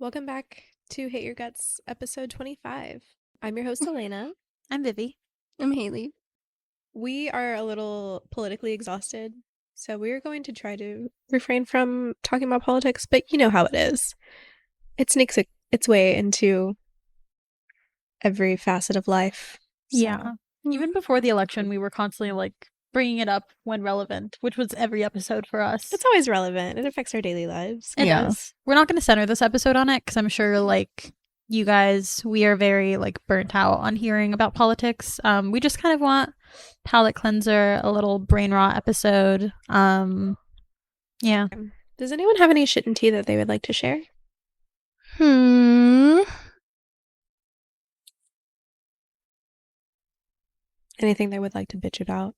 Welcome back to Hate Your Guts, episode 25. I'm your host, Elena. I'm Vivi. I'm Haley. We are a little politically exhausted, so we're going to try to refrain from talking about politics, but you know how it is. It sneaks its way into every facet of life. So. Yeah. Even before the election, we were constantly bringing it up when relevant, which was every episode for us. It's always relevant. It affects our daily lives. It does. We're not going to center this episode on it because I'm sure you guys, we are very burnt out on hearing about politics. We just kind of want palate cleanser, a little brain rot episode. Yeah. Does anyone have any shit and tea that they would like to share? Anything they would like to bitch about?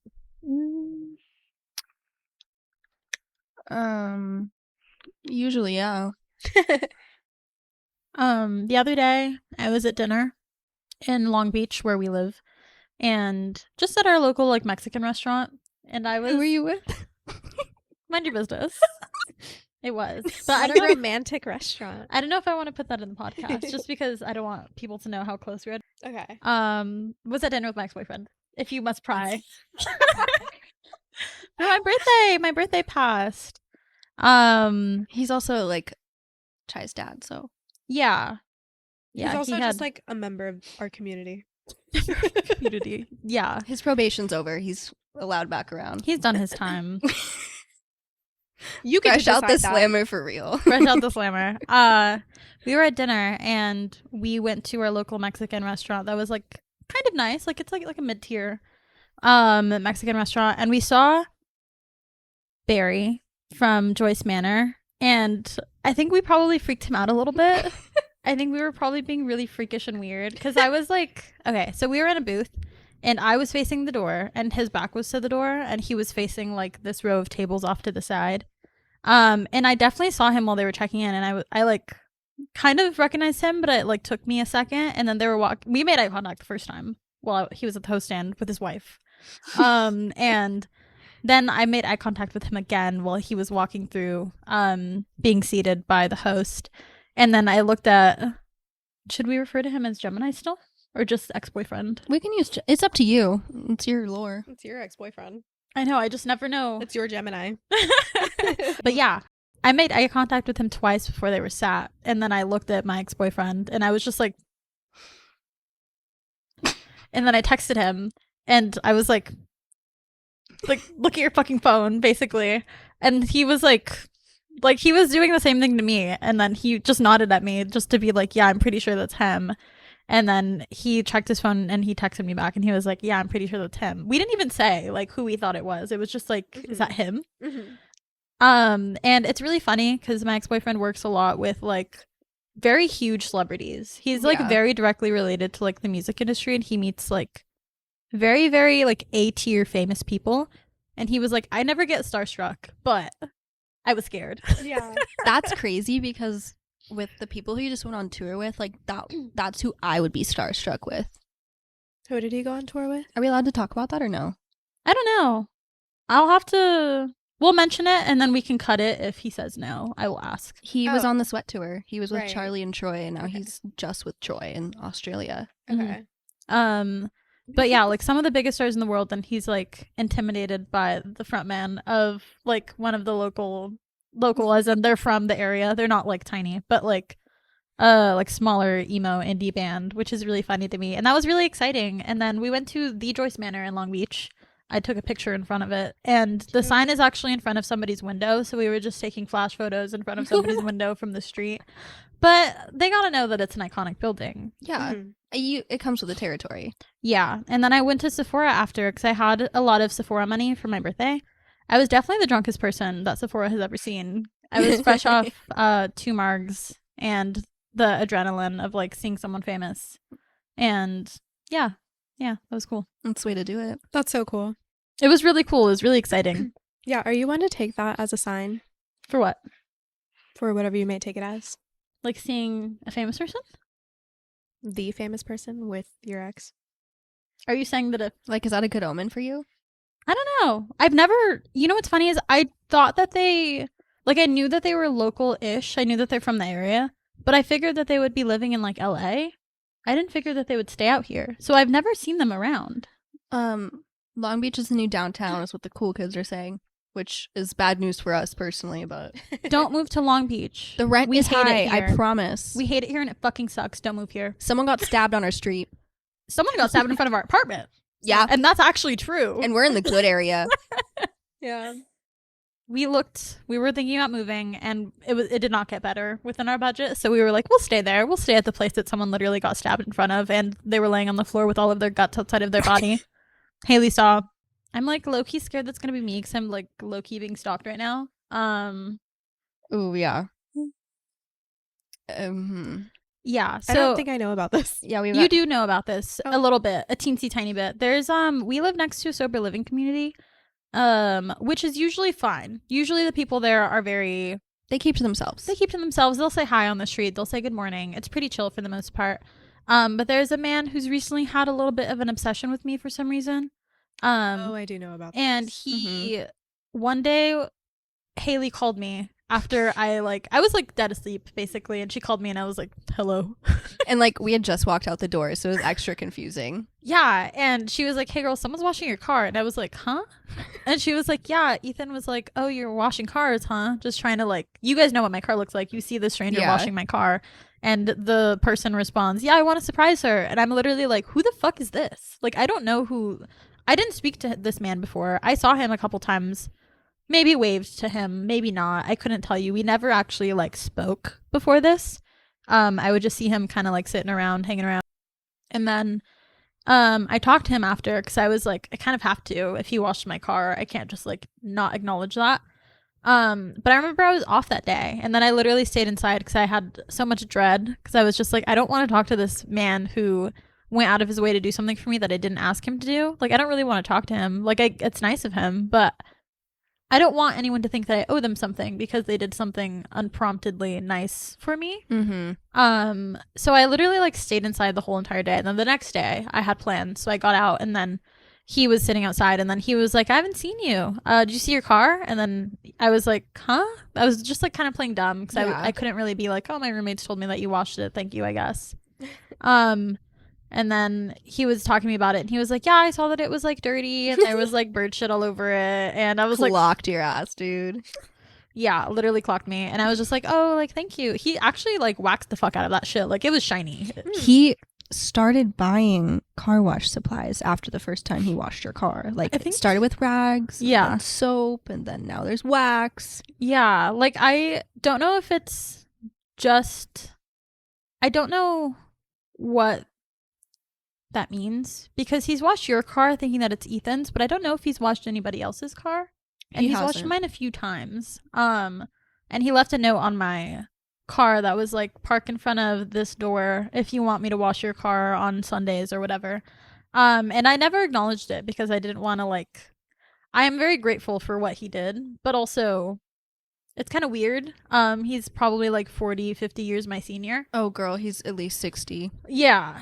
Usually, yeah. The other day, I was at dinner in Long Beach, where we live, and just at our local Mexican restaurant, and I was... Who were you with? Mind your business. It was. But I don't know. Romantic restaurant. I don't know if I want to put that in the podcast, just because I don't want people to know how close we are. Okay. Was at dinner with my ex-boyfriend. If you must pry. No, my birthday passed. He's also Chai's dad, so yeah. He's also just a member of our community. Yeah. His probation's over. He's allowed back around. He's done his time. You can fresh out the slammer for real. Fresh out the slammer. We were at dinner and we went to our local Mexican restaurant that was kind of nice. It's like a mid-tier Mexican restaurant, and we saw Barry from Joyce Manor, and I think we probably freaked him out a little bit. I think we were probably being really freakish and weird because I was okay, so we were in a booth and I was facing the door and his back was to the door and he was facing this row of tables off to the side. And I definitely saw him while they were checking in, and I kind of recognized him, but it took me a second, and then they were we made eye contact the first time while he was at the host stand with his wife. And then I made eye contact with him again while he was walking through, being seated by the host. And then I looked at, should we refer to him as Gemini still? Or just ex-boyfriend? We can use, it's up to you. It's your lore. It's your ex-boyfriend. I know, I just never know. It's your Gemini. But yeah, I made eye contact with him twice before they were sat. And then I looked at my ex-boyfriend and I was just and then I texted him and I was look at your fucking phone, basically. And he was he was doing the same thing to me, and then he just nodded at me just to be yeah, I'm pretty sure that's him. And then he checked his phone and he texted me back and he was yeah, I'm pretty sure that's him. We didn't even say who we thought it was. It was just mm-hmm. Is that him? Mm-hmm. And it's really funny because my ex-boyfriend works a lot with very huge celebrities. He's very directly related to the music industry, and he meets very, very A-tier famous people. And he was I never get starstruck, but I was scared. Yeah. That's crazy because with the people who you just went on tour with, that's who I would be starstruck with. Who did he go on tour with? Are we allowed to talk about that or no? I don't know. I'll have to... We'll mention it and then we can cut it if he says no. I will ask. He was on the Sweat Tour. He was with Right. Charlie and Troy, and now he's just with Troy in Australia. Okay. But yeah, some of the biggest stars in the world, and he's intimidated by the front man of one of the local as in they're from the area. They're not tiny, but smaller emo indie band, which is really funny to me. And that was really exciting. And then we went to the Joyce Manor in Long Beach. I took a picture in front of it, and the sign is actually in front of somebody's window, so we were just taking flash photos in front of somebody's window from the street. But they gotta know that it's an iconic building. Yeah. Mm-hmm. It comes with the territory. Yeah. And then I went to Sephora after because I had a lot of Sephora money for my birthday. I was definitely the drunkest person that Sephora has ever seen. I was fresh off 2 margs and the adrenaline of seeing someone famous. And yeah, that was cool. That's the way to do it. That's so cool. It was really cool. It was really exciting. Yeah. Are you one to take that as a sign? For what? For whatever you may take it as. Seeing a famous person? The famous person with your ex? Are you saying that if... Is that a good omen for you? I don't know. I've never... You know what's funny is I thought that they... I knew that they were local-ish. I knew that they're from the area. but I figured that they would be living in like LA. I didn't figure that they would stay out here. So I've never seen them around. Long Beach is the new downtown, is what the cool kids are saying, which is bad news for us personally, but Don't move to Long Beach. the rent is hate high, it here. I promise. We hate it here and it fucking sucks. Don't move here. Someone got stabbed on our street. Someone got stabbed in front of our apartment. Yeah. And that's actually true. And we're in the good area. Yeah. We were thinking about moving, and it did not get better within our budget. So we were like, we'll stay there. We'll stay at the place that someone literally got stabbed in front of, and they were laying on the floor with all of their guts outside of their body. Haley saw. I'm like low-key scared that's gonna be me because I'm like low-key being stalked right now. Ooh, yeah. Yeah. So I don't think I know about this. Yeah, you do know about this Oh. a little bit, a teensy tiny bit. There's we live next to a sober living community, which is usually fine. Usually the people there are very They keep to themselves. They keep to themselves. They'll say hi on the street. They'll say good morning. It's pretty chill for the most part. But there's a man who's recently had a little bit of an obsession with me for some reason. I do know about this. And he one day Haley called me after I was like dead asleep basically, and she called me and I was like, hello. And like we had just walked out the door, so it was extra confusing. Yeah, and she was like, hey girl, someone's washing your car. And I was like, huh? And she was like, yeah, Ethan was like, oh, you're washing cars, huh? Just trying to like, you guys know what my car looks like. You see the stranger washing my car. And the person responds, yeah, I want to surprise her. And I'm literally like, who the fuck is this? Like, I don't know who. I didn't speak to this man before. I saw him a couple times, maybe waved to him, maybe not. I couldn't tell you. We never actually like spoke before this. I would just see him kind of like sitting around, hanging around. And then I talked to him after because I was like, I kind of have to. If he washed my car, I can't just like not acknowledge that. But I remember I was off that day, and then I literally stayed inside because I had so much dread because I was just like, I don't want to talk to this man who went out of his way to do something for me that I didn't ask him to do. Like, I don't really want to talk to him. Like, it's nice of him, but I don't want anyone to think that I owe them something because they did something unpromptedly nice for me. So I literally like stayed inside the whole entire day. And then the next day I had plans. So I got out, and then he was sitting outside, and then he was like, I haven't seen you. Did you see your car? And then I was like, huh? I was just like kind of playing dumb because I couldn't really be like, oh, my roommates told me that you washed it. Thank you, I guess. And then he was talking to me about it, and he was like, yeah, I saw that it was like dirty and there was like bird shit all over it. And I was like, Clocked your ass, dude. yeah, literally clocked me. And I was just like, oh, like, thank you. He actually like waxed the fuck out of that shit. Like, it was shiny. He started buying car wash supplies after the first time he washed your car. Like, I think- it started with rags, Yeah. and soap, and then now there's wax. Yeah, like, I don't know if it's just, I don't know what that means because he's washed your car thinking that it's Ethan's, but I don't know if he's washed anybody else's car. And he's washed mine a few times. And he left a note on my car that was like, park in front of this door if you want me to wash your car on Sundays or whatever. And I never acknowledged it because I didn't want to like, I am very grateful for what he did, but also it's kind of weird. He's probably like 40, 50 years my senior. Oh, girl, he's at least 60. Yeah.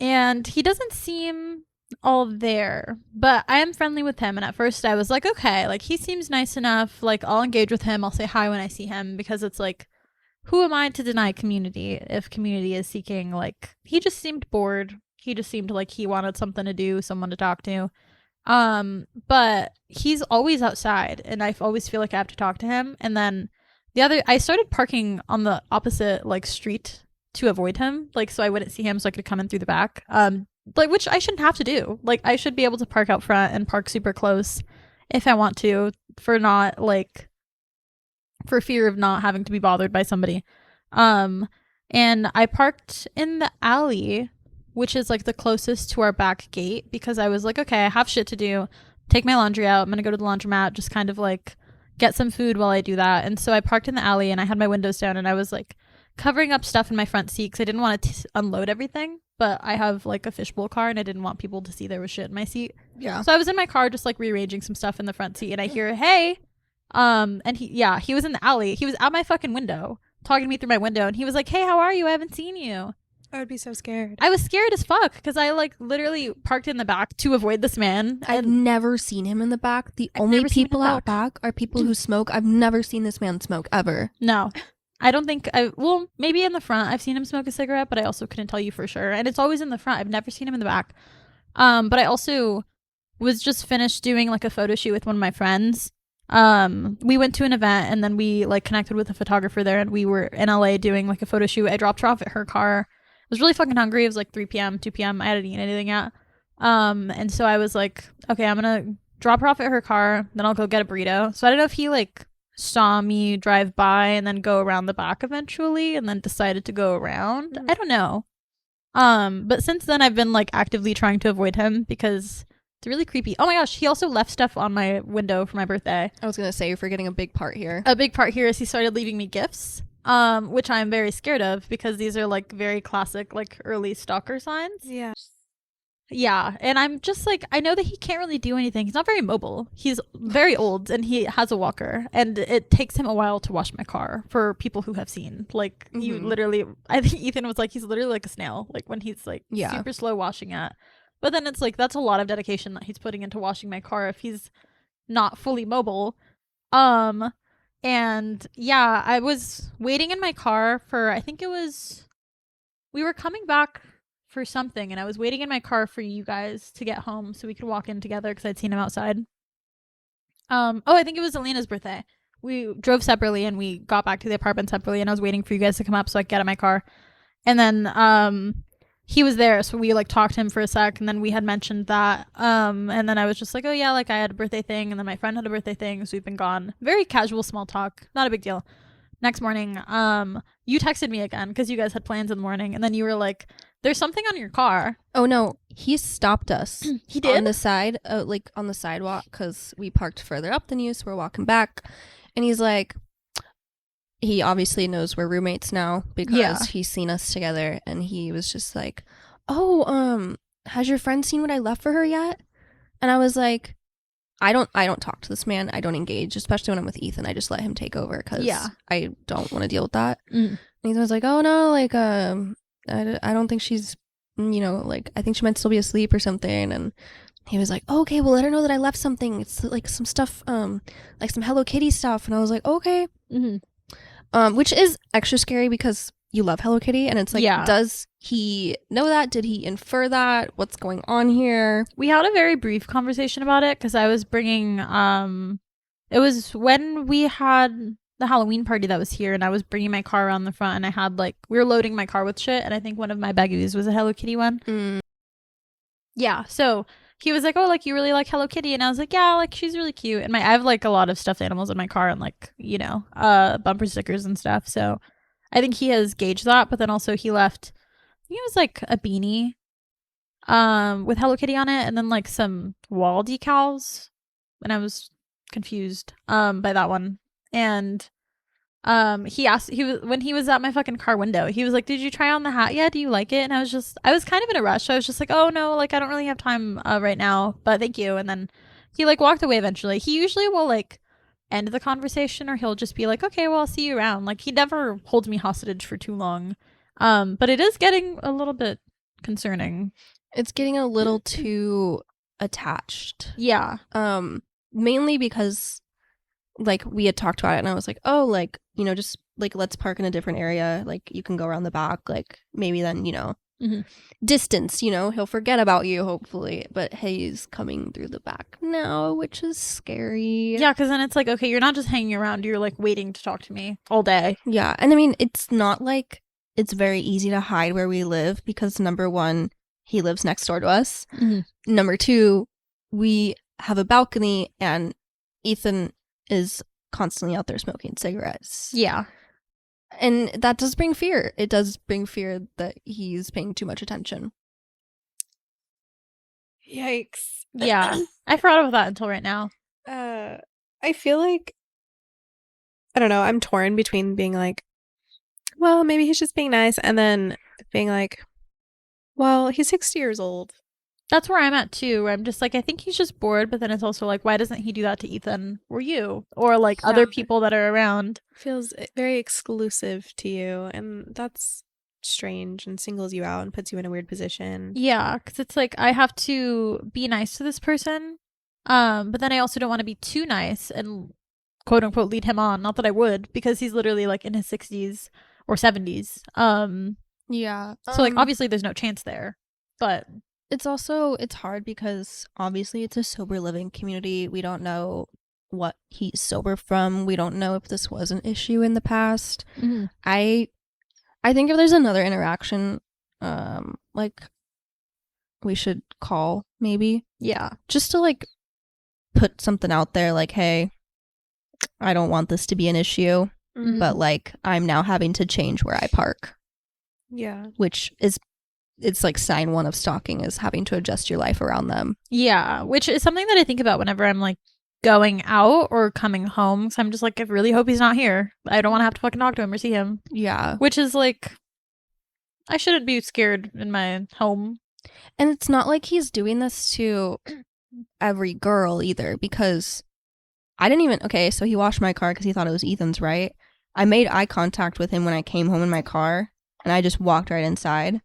And he doesn't seem all there, but I am friendly with him. And at first I was like, okay, like he seems nice enough. Like I'll engage with him. I'll say hi when I see him because it's like, who am I to deny community if community is seeking? Like, he just seemed bored. He just seemed like he wanted something to do, someone to talk to. But he's always outside and I always feel like I have to talk to him. And then I started parking on the opposite like street to avoid him, like so I wouldn't see him so I could come in through the back. Like, which I shouldn't have to do. Like, I should be able to park out front and park super close if I want to, for fear of not having to be bothered by somebody. And I parked in the alley, which is like the closest to our back gate, because I was like, okay, I have shit to do. Take my laundry out. I'm gonna go to the laundromat, just kind of like get some food while I do that. And so I parked in the alley and I had my windows down and I was like covering up stuff in my front seat because I didn't want to unload everything, but I have like a fishbowl car and I didn't want people to see there was shit in my seat. Yeah. So I was in my car just like rearranging some stuff in the front seat and I hear, hey, and he was in the alley. He was at my fucking window talking to me through my window and he was like, hey, how are you? I haven't seen you. I would be so scared. I was scared as fuck because I like literally parked in the back to avoid this man. I've never seen him in the back. The only people out back are people who smoke. I've never seen this man smoke ever. No. I don't think maybe in the front I've seen him smoke a cigarette, but I also couldn't tell you for sure. And it's always in the front. I've never seen him in the back. But I also was just finished doing like a photo shoot with one of my friends. We went to an event and then we like connected with a photographer there, and we were in LA doing like a photo shoot. I dropped her off at her car. I was really fucking hungry. It was like 3 p.m., 2 p.m. I hadn't eaten anything yet. And so I was like, okay, I'm gonna drop her off at her car, then I'll go get a burrito. So I don't know if he like saw me drive by and then go around the back eventually and then decided to go around. I don't know. But since then I've been like actively trying to avoid him because it's really creepy. Oh my gosh, he also left stuff on my window for my birthday. I was gonna say, you're forgetting a big part here. A big part here is he started leaving me gifts, which I'm very scared of because these are like very classic like early stalker signs. Yeah. Yeah, and I'm just like, I know that he can't really do anything. He's not very mobile. He's very old and he has a walker, and it takes him a while to wash my car for people who have seen. Like, you literally, I think Ethan was like, he's literally like a snail, like when he's like super slow washing it. But then it's like, that's a lot of dedication that he's putting into washing my car if he's not fully mobile. And yeah, I was waiting in my car for, I think it was, we were coming back for something, and I was waiting in my car for you guys to get home so we could walk in together because I'd seen him outside. I think it was Elena's birthday. We drove separately and we got back to the apartment separately, and I was waiting for you guys to come up so I could get in my car. And then he was there, so we like talked to him for a sec, and then we had mentioned that. And then I was just like, oh yeah, like I had a birthday thing, and then my friend had a birthday thing, so we've been gone. Very casual small talk, not a big deal. Next morning, you texted me again because you guys had plans in the morning, and then you were like, there's something on your car. Oh no, he stopped us. He did? On the side, like on the sidewalk, because we parked further up than you, so we're walking back. And he's like, he obviously knows we're roommates now because he's seen us together, and he was just like, oh, has your friend seen what I left for her yet? And I was like, I don't talk to this man. I don't engage, especially when I'm with Ethan. I just let him take over because I don't want to deal with that. And Ethan was like, oh no, like I don't think she's, like, I think she might still be asleep or something. And he was like, oh, okay, well, let her know that I left something. It's like some stuff, like some Hello Kitty stuff. And I was like, okay. Which is extra scary because you love Hello Kitty. And it's like, does he know that? Did he infer that? What's going on here? We had a very brief conversation about it because I was bringing, it was when we had the Halloween party that was here, and I was bringing my car around the front, and I had like, we were loading my car with shit, and I think one of my baggies was a Hello Kitty one. Yeah, so he was like, oh, like you really like Hello Kitty, and I was like, yeah, like she's really cute. And I have like a lot of stuffed animals in my car, and like, bumper stickers and stuff. So I think he has gauged that. But then also he left, I think it was like a beanie with Hello Kitty on it, and then like some wall decals, and I was confused by that one. And when he was at my fucking car window, he was like, did you try on the hat yet? Do you like it? And I was kind of in a rush, so I was just like, oh no, like I don't really have time right now, but thank you. And then he like walked away eventually. He usually will like end the conversation, or he'll just be like, okay, well, I'll see you around. Like he never holds me hostage for too long. But it is getting a little bit concerning. It's getting a little too attached. Yeah. Mainly because like we had talked about it, and I was like, oh, like, just like let's park in a different area, like you can go around the back, like maybe then distance, he'll forget about you hopefully. But he's coming through the back now, which is scary. Yeah, because then it's like, okay, you're not just hanging around, you're like waiting to talk to me all day. Yeah, and I mean, it's not like it's very easy to hide where we live because number one, he lives next door to us. Number two, we have a balcony, and Ethan is constantly out there smoking cigarettes. Yeah. And that does bring fear. It does bring fear that he's paying too much attention. Yikes. Yeah. I forgot about that until right now. I feel like, I don't know, I'm torn between being like, well, maybe he's just being nice, and then being like, well, he's 60 years old. That's where I'm at too, where I'm just like, I think he's just bored, but then it's also like, why doesn't he do that to Ethan or you or like other people that are around? Feels very exclusive to you, and that's strange and singles you out and puts you in a weird position. Yeah, because it's like I have to be nice to this person, but then I also don't want to be too nice and quote unquote lead him on. Not that I would, because he's literally like in his 60s or 70s. Yeah. So like obviously there's no chance there, but it's hard because obviously it's a sober living community. We don't know what he's sober from. We don't know if this was an issue in the past. I think if there's another interaction, like we should call maybe. Yeah. Just to like put something out there like, hey, I don't want this to be an issue, but like I'm now having to change where I park. Yeah. Which is, it's like sign one of stalking is having to adjust your life around them. Yeah, which is something that I think about whenever I'm like going out or coming home. So I'm just like, I really hope he's not here. I don't want to have to fucking talk to him or see him. Yeah. Which is like, I shouldn't be scared in my home. And it's not like he's doing this to every girl either, because I didn't even, okay, so he washed my car because he thought it was Ethan's, right? I made eye contact with him when I came home in my car, and I just walked right inside.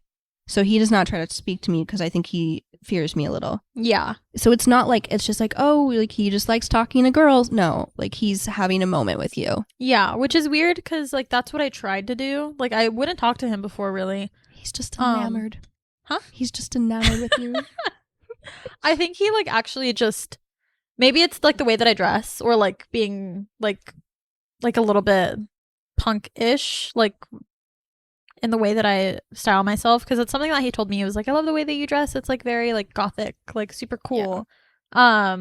So he does not try to speak to me because I think he fears me a little. Yeah. So it's not like, it's just like, oh, like he just likes talking to girls. No, like he's having a moment with you. Yeah, which is weird because like that's what I tried to do. Like I wouldn't talk to him before, really. He's just enamored. Huh? He's just enamored with you. I think he like actually just, maybe it's like the way that I dress or like being like a little bit punk-ish, like in the way that I style myself, because it's something that he told me. He was like, I love the way that you dress. It's like very like gothic, like super cool. Yeah.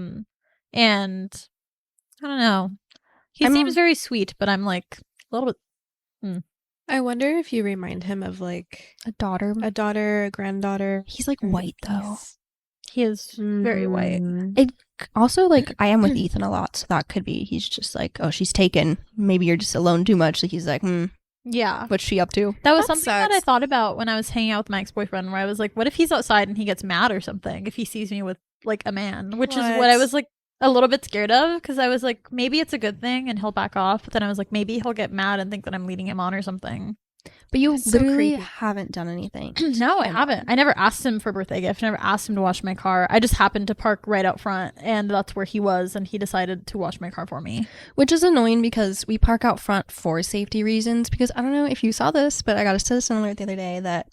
And I don't know. He seems very sweet, but I'm like a little bit. I wonder if you remind him of like a daughter, a granddaughter. He's like white though. He is very white. It also, like, I am with Ethan a lot, so that could be he's just like, oh, she's taken. Maybe you're just alone too much. Like he's like, yeah, what's she up to? That was something that I thought about when I was hanging out with my ex-boyfriend, where I was like, what if he's outside and he gets mad or something if he sees me with like a man, which is what I was like a little bit scared of, because I was like, maybe it's a good thing and he'll back off, but then I was like, maybe he'll get mad and think that I'm leading him on or something. But you literally haven't done anything. No, I haven't. I never asked him for a birthday gift. I never asked him to wash my car. I just happened to park right out front, and that's where he was, and he decided to wash my car for me. Which is annoying because we park out front for safety reasons, because I don't know if you saw this, but I got a citizen alert the other day that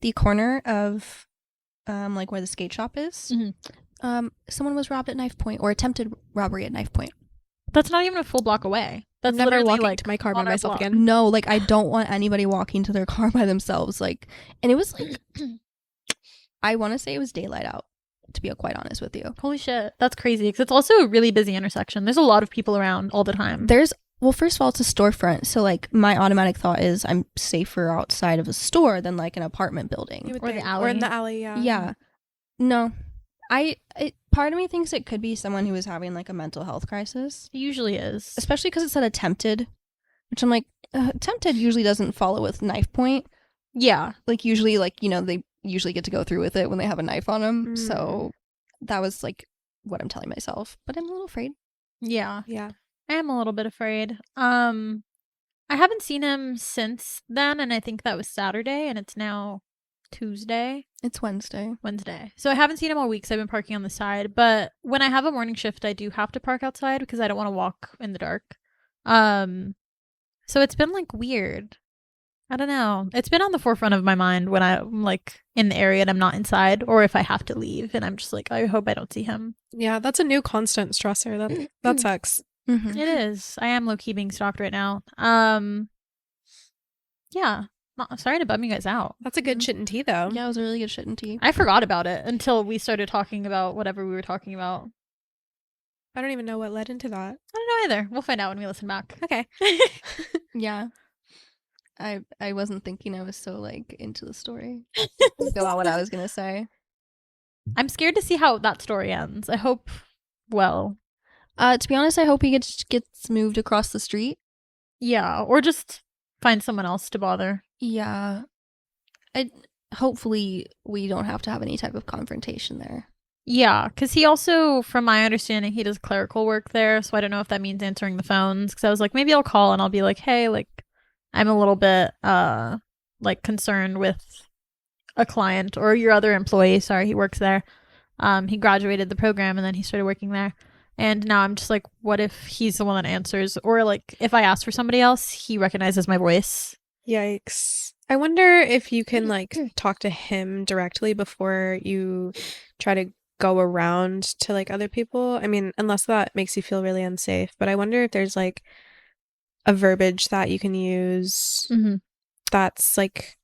the corner of like where the skate shop is, someone was robbed at knife point, or attempted robbery at knife point. That's not even a full block away. That's never literally walking like to my car by myself again. No, like I don't want anybody walking to their car by themselves. Like, and it was like, I want to say it was daylight out, to be quite honest with you. Holy shit, that's crazy, because it's also a really busy intersection. There's a lot of people around all the time. Well, first of all, it's a storefront, so like my automatic thought is I'm safer outside of a store than like an apartment building or the alley. Or in the alley. Yeah. No, part of me thinks it could be someone who is having like a mental health crisis. It usually is, especially because it said attempted, which I'm like, attempted usually doesn't follow with knife point. Yeah, like usually, like, you know, they usually get to go through with it when they have a knife on them. So that was like what I'm telling myself, but I'm a little afraid. Yeah, I am a little bit afraid. I haven't seen him since then, and I think that was Saturday, and it's now Tuesday. It's Wednesday. So I haven't seen him all week, so I've been parking on the side. But when I have a morning shift, I do have to park outside because I don't want to walk in the dark. So it's been like weird. I don't know. It's been on the forefront of my mind when I'm like in the area and I'm not inside, or if I have to leave and I'm just like, I hope I don't see him. Yeah, that's a new constant stressor. That sucks. It is. I am low-key being stalked right now. Yeah. Sorry to bum you guys out. That's a good shit and tea, though. Yeah, it was a really good shit and tea. I forgot about it until we started talking about whatever we were talking about. I don't even know what led into that. I don't know either. We'll find out when we listen back. Okay. Yeah. I wasn't thinking I was so like into the story. Go on what I was gonna say. I'm scared to see how that story ends. I hope well. To be honest, I hope he gets moved across the street. Yeah, or just find someone else to bother. Yeah. Hopefully we don't have to have any type of confrontation there. Yeah, because he also, from my understanding, he does clerical work there, so I don't know if that means answering the phones, because I was like, maybe I'll call and I'll be like, hey, like, I'm a little bit, like, concerned with a client, or your other employee, sorry, he works there. He graduated the program and then he started working there. And now I'm just like, what if he's the one that answers? Or like if I ask for somebody else, he recognizes my voice. Yikes. I wonder if you can like talk to him directly before you try to go around to like other people. I mean, unless that makes you feel really unsafe, but I wonder if there's like a verbiage that you can use that's like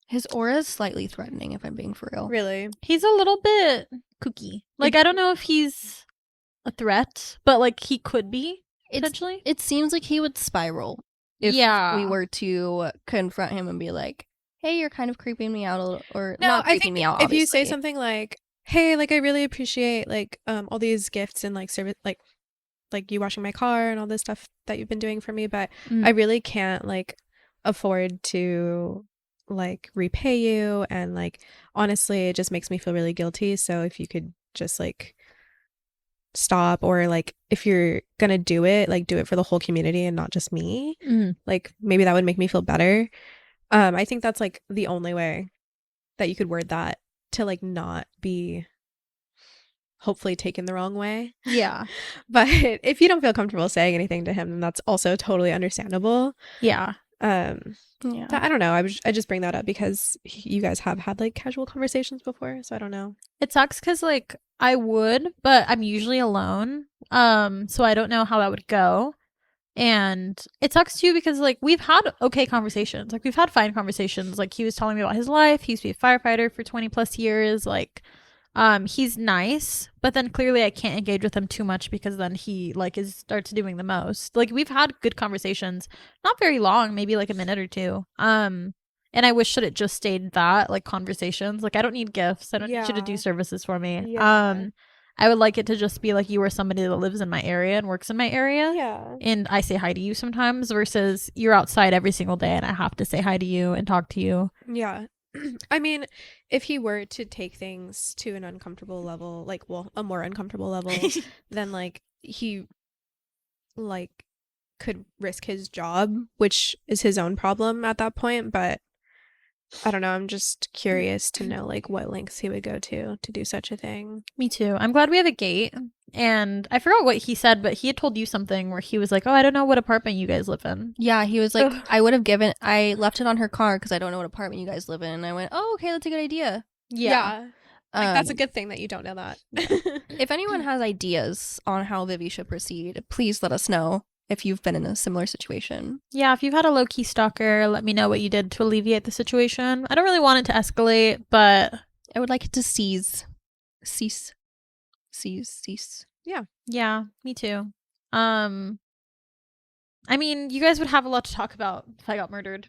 His aura is slightly threatening, if I'm being for real. really. He's a little bit kooky. Like, I don't know if he's a threat, but like he could be potentially. It seems like he would spiral if we were to confront him and be like, hey, you're kind of creeping me out a little, or No, not I creeping think me out, if you say obviously. something like, "Hey, like I really appreciate like all these gifts and like service like you washing my car and all this stuff that you've been doing for me, but I really can't like afford to like repay you, and like honestly it just makes me feel really guilty, so if you could just like stop, or like if you're gonna do it, like do it for the whole community and not just me, like maybe that would make me feel better." I think that's like the only way that you could word that to like not be hopefully taken the wrong way. Yeah. But if you don't feel comfortable saying anything to him, then that's also totally understandable. Yeah. Yeah. I don't know. I just bring that up because you guys have had like casual conversations before, so I don't know. It sucks because like I would, but I'm usually alone. So I don't know how that would go. And it sucks too because like we've had okay conversations. Like we've had fine conversations. Like he was telling me about his life. He used to be a firefighter for 20 plus years. Like he's nice, but then clearly I can't engage with him too much because then he like starts doing the most. Like we've had good conversations, not very long, maybe like a minute or two. And I wish that it just stayed that, like conversations. Like I don't need gifts. I don't need you to do services for me. Yeah. I would like it to just be like you are somebody that lives in my area and works in my area. Yeah. And I say hi to you sometimes versus you're outside every single day and I have to say hi to you and talk to you. Yeah. I mean, if he were to take things to an uncomfortable level, like, well, a more uncomfortable level, then like he like could risk his job, which is his own problem at that point, but I don't know, I'm just curious to know like what lengths he would go to do such a thing. Me too. I'm glad we have a gate. And I forgot what he said, but he had told you something where he was like, oh, I don't know what apartment you guys live in. Yeah, he was like, I left it on her car because I don't know what apartment you guys live in. And I went, oh, okay, that's a good idea. Yeah. Like, that's a good thing that you don't know that. If anyone has ideas on how Vivi should proceed, please let us know if you've been in a similar situation. Yeah, if you've had a low-key stalker, let me know what you did to alleviate the situation. I don't really want it to escalate, but I would like it to cease. Yeah, me too. I mean, you guys would have a lot to talk about if I got murdered.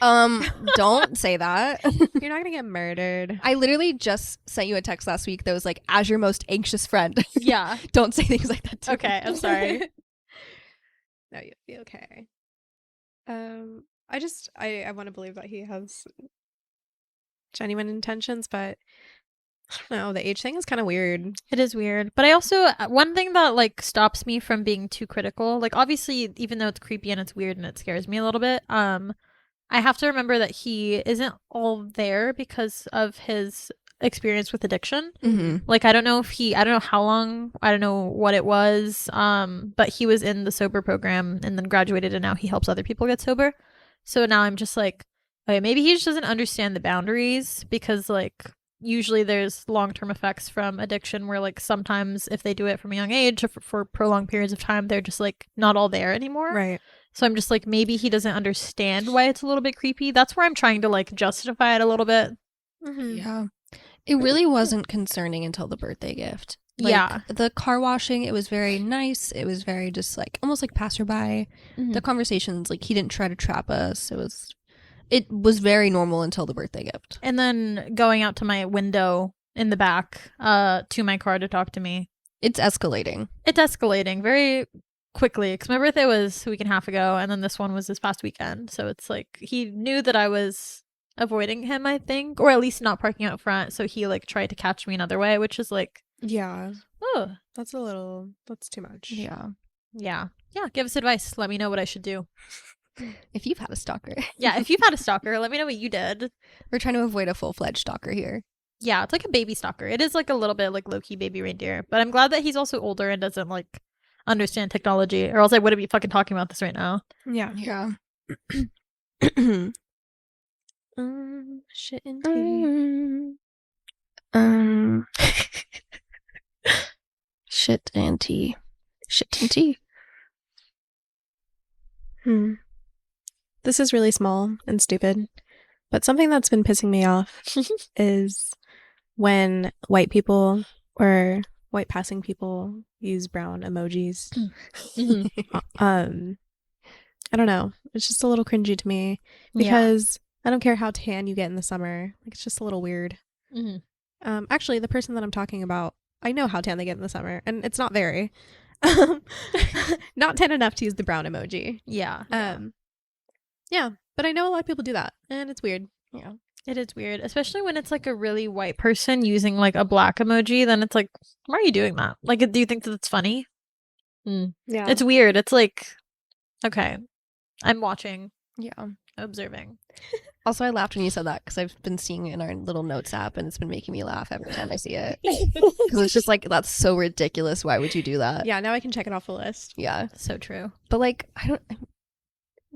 Don't say that. You're not gonna get murdered. I literally just sent you a text last week that was like, as your most anxious friend. Yeah. Don't say things like that to Okay, me. I'm sorry. No, you'll be okay. I want to believe that he has genuine intentions, but I don't know, the age thing is kind of weird. It is weird. But I also, one thing that like stops me from being too critical, like obviously, even though it's creepy and it's weird and it scares me a little bit, I have to remember that he isn't all there because of his experience with addiction. Like I don't know how long, I don't know what it was, but he was in the sober program and then graduated and now he helps other people get sober. So now I'm just like, okay, maybe he just doesn't understand the boundaries because like usually there's long-term effects from addiction where like sometimes if they do it from a young age or for prolonged periods of time, they're just like not all there anymore. Right. So I'm just like, maybe he doesn't understand why it's a little bit creepy. That's where I'm trying to like justify it a little bit. Yeah. It really wasn't concerning until the birthday gift. Like, yeah. The car washing, it was very nice. It was very just like, almost like passerby. The conversations, like he didn't try to trap us. It was very normal until the birthday gift. And then going out to my window in the back to my car to talk to me. It's escalating. It's escalating very quickly because my birthday was a week and a half ago and then this one was this past weekend. So it's like he knew that I was avoiding him, I think, or at least not parking out front. So he like tried to catch me another way, which is like, yeah. Oh, that's too much. Yeah. Give us advice. Let me know what I should do. If you've had a stalker. Yeah, if you've had a stalker, let me know what you did. We're trying to avoid a full-fledged stalker here. Yeah, it's like a baby stalker. It is like a little bit like low-key baby reindeer. But I'm glad that he's also older and doesn't like understand technology, or else I wouldn't be fucking talking about this right now. Yeah. Yeah. Shit and tea. Um, shit and tea. Shit and tea. This is really small and stupid, but something that's been pissing me off is when white people or white passing people use brown emojis. I don't know. It's just a little cringy to me because I don't care how tan you get in the summer. Like, it's just a little weird. Actually, the person that I'm talking about, I know how tan they get in the summer, and it's not very. Not tan enough to use the brown emoji. Yeah. Yeah, but I know a lot of people do that, and it's weird. Yeah. It is weird, especially when it's like a really white person using like a black emoji. Then it's like, why are you doing that? Like, do you think that it's funny? Yeah. It's weird. It's like, okay, I'm watching, Yeah. observing. Also, I laughed when you said that because I've been seeing it in our little notes app, and it's been making me laugh every time I see it. Because it's just like, that's so ridiculous. Why would you do that? Yeah, now I can check it off the list. Yeah. So true. But like,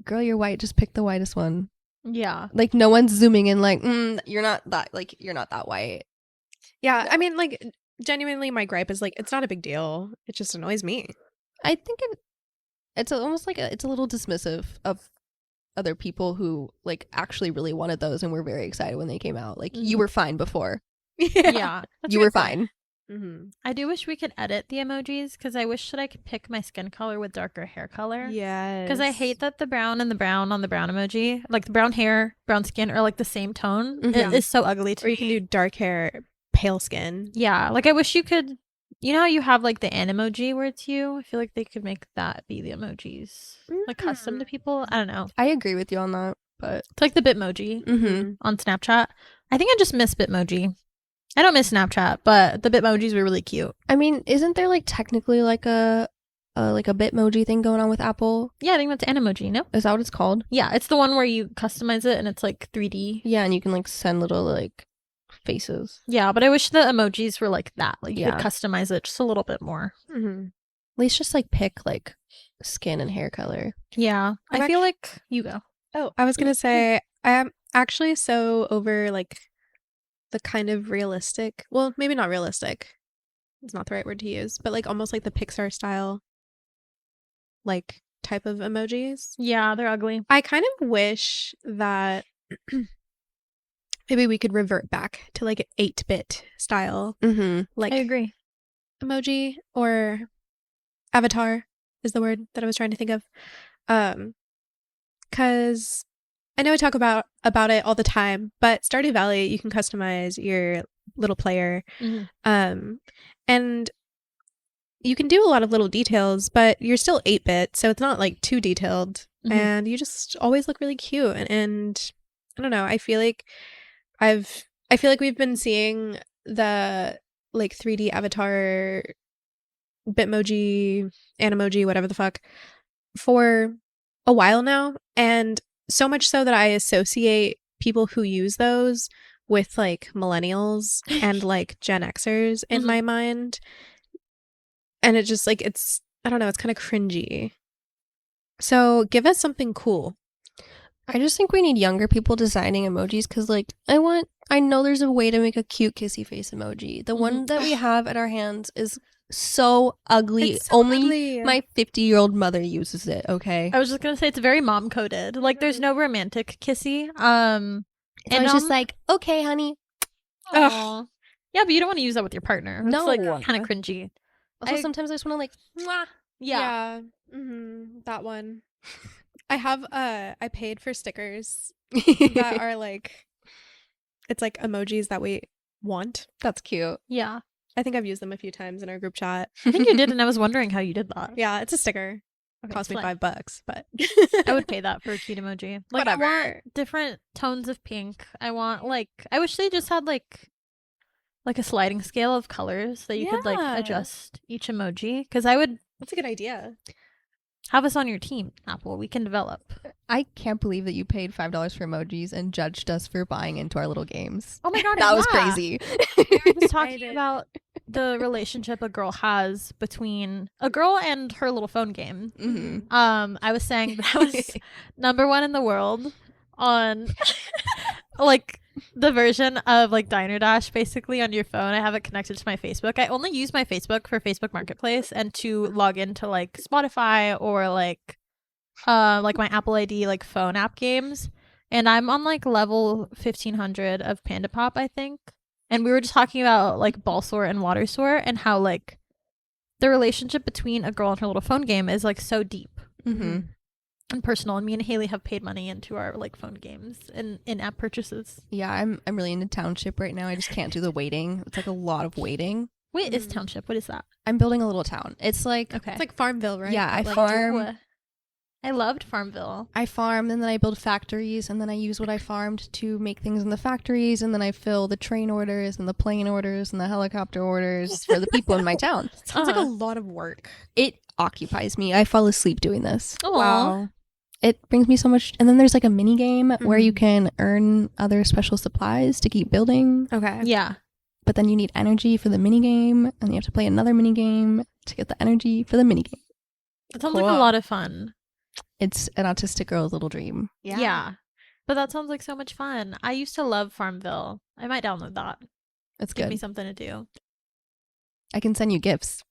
girl, you're white. Just pick the whitest one. Yeah. Like, no one's zooming in like, you're not that white. Yeah, I mean, like, genuinely, my gripe is like, it's not a big deal. It just annoys me. I think it's almost like it's a little dismissive of other people who like actually really wanted those and were very excited when they came out. Like, you were fine before. Yeah. You were fine. I do wish we could edit the emojis because I wish that I could pick my skin color with darker hair color. Yes. Because I hate that the brown and the brown on the brown emoji, like the brown hair, brown skin, are like the same tone. It is so ugly to me. Or you can do dark hair, pale skin. Yeah. Like, I wish you could, you know how you have like the an emoji where it's you? I feel like they could make that be the emojis. Like custom to people. I don't know. I agree with you on that, but it's like the Bitmoji on Snapchat. I think I just miss Bitmoji. I don't miss Snapchat, but the Bitmojis were really cute. I mean, isn't there like technically like a Bitmoji thing going on with Apple? Yeah, I think that's Animoji, no? Is that what it's called? Yeah, it's the one where you customize it and it's like 3D. Yeah, and you can like send little like faces. Yeah, but I wish the emojis were like that. Like, you could customize it just a little bit more. At least just like pick like skin and hair color. Yeah. I feel like you go. Oh, I was gonna say, I am actually so over like the kind of realistic, well, maybe not realistic, it's not the right word to use, but like almost like the Pixar style like type of emojis. Yeah, they're ugly. I kind of wish that maybe we could revert back to like an 8-bit style. Like, I agree. Emoji or avatar is the word that I was trying to think of. Because I know I talk about it all the time, but Stardew Valley, you can customize your little player. And you can do a lot of little details, but you're still 8-bit, so it's not like too detailed. And you just always look really cute. And I don't know, I feel like we've been seeing the like 3D avatar Bitmoji, Animoji, whatever the fuck, for a while now, and so much so that I associate people who use those with like millennials and like Gen Xers in my mind. And it just like, I don't know, it's kind of cringy. So give us something cool. I just think we need younger people designing emojis because like I know there's a way to make a cute kissy face emoji. The one that we have at our hands is so ugly. It's so ugly. My 50-year-old mother uses it, okay? I was just gonna say it's very mom coded. Like, there's no romantic kissy. And it's just like, okay, honey. Aww. Yeah, but you don't want to use that with your partner. It's No. like kind of cringy. Also, sometimes I just want to like, mwah. Yeah. That one. I have I paid for stickers that are like, it's like emojis that we want. That's cute. Yeah. I think I've used them a few times in our group chat. I think you did, and I was wondering how you did that. Yeah, it's a sticker. It Okay, cost me slay. $5, but I would pay that for a cute emoji. Like, whatever. I want different tones of pink. I want like, I wish they just had like a sliding scale of colors that you could like Yeah. adjust each emoji. Because I would. That's a good idea. Have us on your team, Apple. We can develop. I can't believe that you paid $5 for emojis and judged us for buying into our little games. Oh my god, That was yeah. crazy. I was talking about the relationship a girl has between a girl and her little phone game. Mm-hmm. I was saying that I was number one in the world on like the version of like Diner Dash basically on your phone. I have it connected to my Facebook. I only use my Facebook for Facebook Marketplace and to log into like Spotify or like my Apple ID like phone app games. And I'm on like level 1500 of Panda Pop, I think. And we were just talking about like ball sort and water sort and how like the relationship between a girl and her little phone game is like so deep. Mm-hmm. And personal. And me and Haley have paid money into our like phone games and in-app purchases. Yeah, I'm really into Township right now. I just can't do the waiting. It's like a lot of waiting. Wait, is Township? What is that? I'm building a little town. It's like Okay. It's like Farmville, right? Yeah, I Like, farm. ooh, I loved Farmville. I farm, and then I build factories, and then I use what I farmed to make things in the factories, and then I fill the train orders and the plane orders and the helicopter orders for the people in my town. Sounds like a lot of work. It occupies me. I fall asleep doing this. Aw. Wow. It brings me so much. And then there's like a mini game where you can earn other special supplies to keep building. Okay. Yeah. But then you need energy for the mini game, and you have to play another mini game to get the energy for the mini game. That sounds like a Cool. lot of fun. It's an autistic girl's little dream. Yeah. But that sounds like so much fun. I used to love Farmville. I might download that. It's Give good. me something to do. I can send you gifts.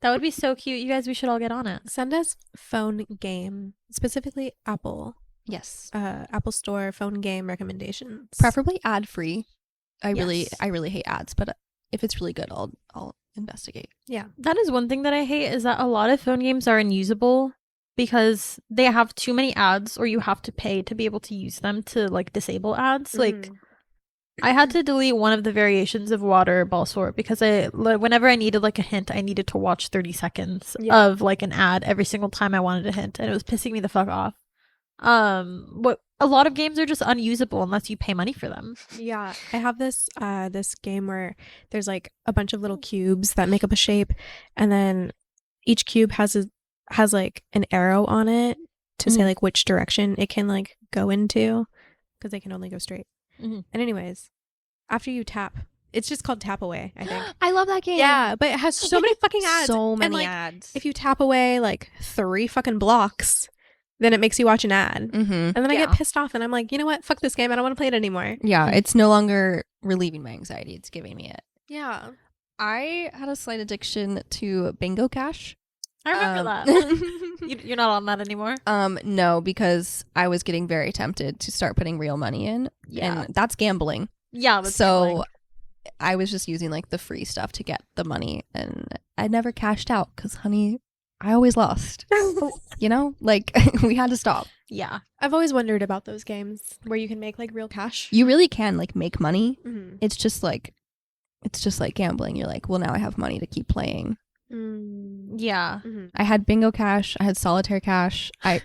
That would be so cute. You guys, we should all get on it. Send us phone game, specifically Apple. Yes. Apple Store phone game recommendations. Preferably ad free. I Yes. really hate ads, but if it's really good, I'll investigate. Yeah. That is one thing that I hate is that a lot of phone games are unusable because they have too many ads or you have to pay to be able to use them to like disable ads. Like I had to delete one of the variations of water ball sort because whenever I needed like a hint, I needed to watch 30 seconds of like an ad every single time I wanted a hint, and it was pissing me the fuck off. What a lot of games are just unusable unless you pay money for them. Yeah, I have this this game where there's like a bunch of little cubes that make up a shape, and then each cube has like an arrow on it to say like which direction it can like go into, because they can only go straight. And anyways, after you tap, it's just called tap away, I think. I love that game. Yeah, but it has so many fucking ads. So many and, like, ads. if you tap away like 3 fucking blocks, then it makes you watch an ad. Mm-hmm. And then I get pissed off and I'm like, you know what? Fuck this game. I don't want to play it anymore. Yeah, it's no longer relieving my anxiety. It's giving me it. Yeah. I had a slight addiction to Bingo Cash. I remember that. You're not on that anymore? No, because I was getting very tempted to start putting real money in. Yeah. And that's gambling. Yeah. That's So gambling. I was just using like the free stuff to get the money, and I never cashed out because, honey, I always lost. You know, like we had to stop. Yeah. I've always wondered about those games where you can make like real cash. You really can like make money. Mm-hmm. It's just like gambling. You're like, well, now I have money to keep playing. Yeah. Mm-hmm. I had Bingo Cash. I had Solitaire Cash. I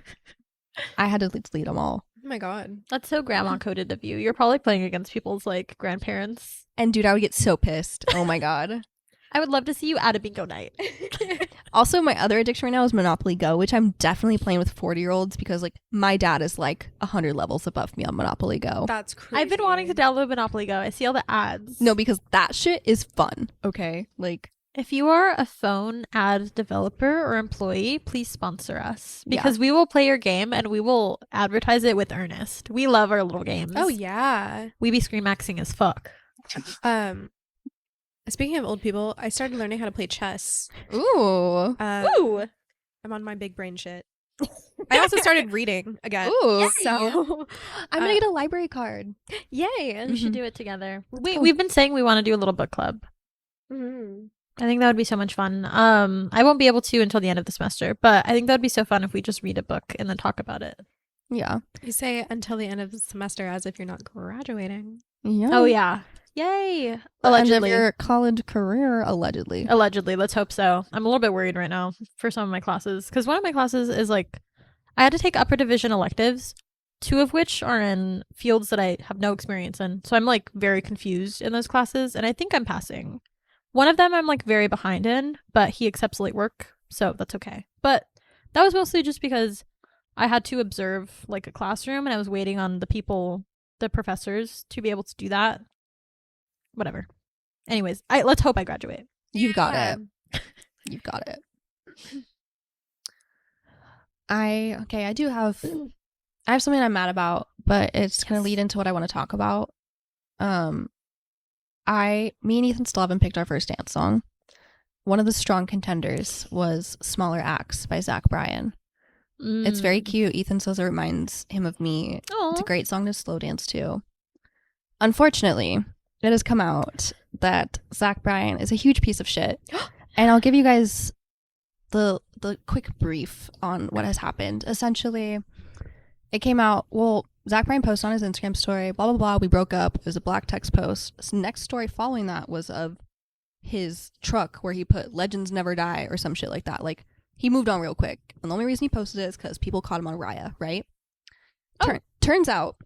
had to delete them all. Oh my god. That's so grandma coded of you. You're probably playing against people's like grandparents. And dude, I would get so pissed. Oh my god. I would love to see you at a bingo night. Also, my other addiction right now is Monopoly Go, which I'm definitely playing with 40-year-olds because like my dad is like 100 levels above me on Monopoly Go. That's crazy. I've been wanting to download Monopoly Go. I see all the ads. No, because that shit is fun. Okay, like If you are a phone ad developer or employee, please sponsor us because we will play your game and we will advertise it with earnest. We love our little games. Oh yeah. We be screen maxing as fuck. Speaking of old people, I started learning how to play chess. ooh, Ooh. I'm on my big brain shit. I also started reading again. ooh. So I'm gonna get a library card. Yay. We should do it together. go. We've been saying we want to do a little book club. mm-hmm. I think that would be so much fun. I won't be able to until the end of the semester, but I think that would be so fun if we just read a book and then talk about it. Yeah, You say until the end of the semester as if you're not graduating. yeah. Oh yeah. Yay. End of Allegedly. your college career, allegedly. Allegedly. Let's hope so. I'm a little bit worried right now for some of my classes because one of my classes is like I had to take upper division electives, 2 of which are in fields that I have no experience in. So I'm like very confused in those classes and I think I'm passing. One of them I'm like very behind in, but he accepts late work So that's okay. But that was mostly just because I had to observe like a classroom and I was waiting on the professors to be able to do that. Whatever. Anyways, let's hope I graduate. You've got it. You've got it. I have something I'm mad about, but it's gonna lead into what I want to talk about. Me and Ethan still haven't picked our first dance song. One of the strong contenders was Smaller Acts by Zach Bryan. It's very cute. Ethan says it reminds him of me. Aww. It's a great song to slow dance to. Unfortunately, it has come out that Zach Bryan is a huge piece of shit. And I'll give you guys the quick brief on what has happened. Essentially, it came out, Zach Bryan posted on his Instagram story, blah, blah, blah, we broke up. It was a black text post. So next story following that was of his truck where he put Legends Never Die or some shit like that. Like, he moved on real quick. And the only reason he posted it is because people caught him on Raya, right? Turns out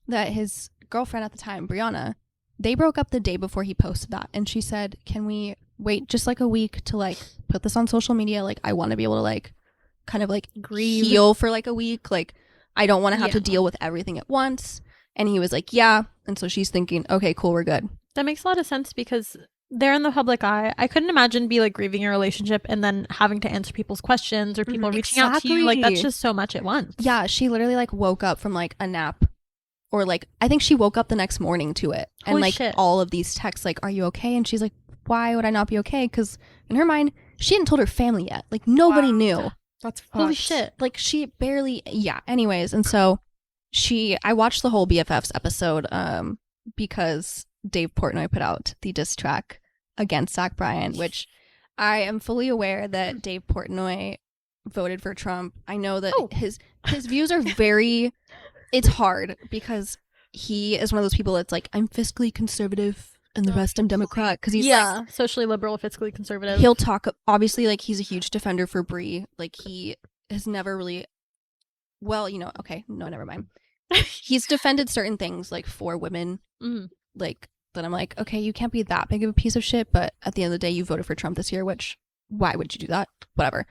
that his girlfriend at the time, Brianna, they broke up the day before he posted that. And she said, can we wait just like a week to like put this on social media? Like, I want to be able to like kind of like grieve, heal for like a week. Like, I don't want to have to deal with everything at once. And he was like, yeah. And so she's thinking, okay, cool, we're good. That makes a lot of sense because they're in the public eye. I couldn't imagine be like grieving your relationship and then having to answer people's questions or people reaching out to you. Like, that's just so much at once. Yeah, she literally like woke up from like a nap, or like I think she woke up the next morning to it. Holy and like shit. All of these texts like, are you okay? And she's like, why would I not be okay? Because in her mind, she hadn't told her family yet. Like, nobody knew. That's fucked. Holy shit. Like, she barely, anyways. And so I watched the whole BFFs episode because Dave Portnoy put out the diss track against Zach Bryan, which I am fully aware that Dave Portnoy voted for Trump. I know that his views are very, it's hard because he is one of those people that's like, I'm fiscally conservative and the rest I'm Democrat, because he's like, socially liberal, fiscally conservative. He'll talk, obviously, like, he's a huge defender for Brie. Like, he has never really, never mind. He's defended certain things like for women, like that I'm like, okay, you can't be that big of a piece of shit, but at the end of the day, you voted for Trump this year, which, why would you do that? Whatever.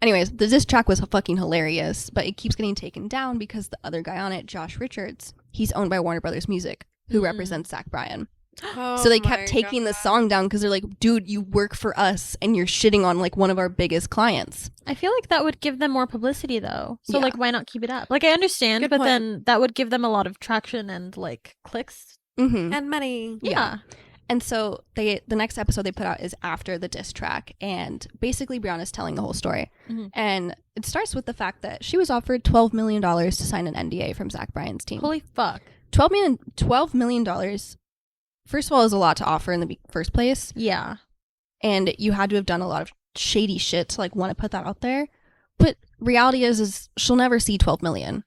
Anyways, this track was fucking hilarious, but it keeps getting taken down because the other guy on it, Josh Richards, he's owned by Warner Brothers Music, who represents Zach Bryan. So they kept taking the song down because they're like, dude, you work for us and you're shitting on like one of our biggest clients. I feel like that would give them more publicity though. So like, why not keep it up? Like, I understand, but then that would give them a lot of traction and like clicks and money. Yeah. And so the next episode they put out is after the diss track, and basically Brianna's telling the whole story. And it starts with the fact that she was offered $12 million to sign an NDA from Zach Bryan's team. Holy fuck. $12 million. First of all, is a lot to offer in the first place. Yeah. And you had to have done a lot of shady shit to like want to put that out there. But reality is she'll never see 12 million,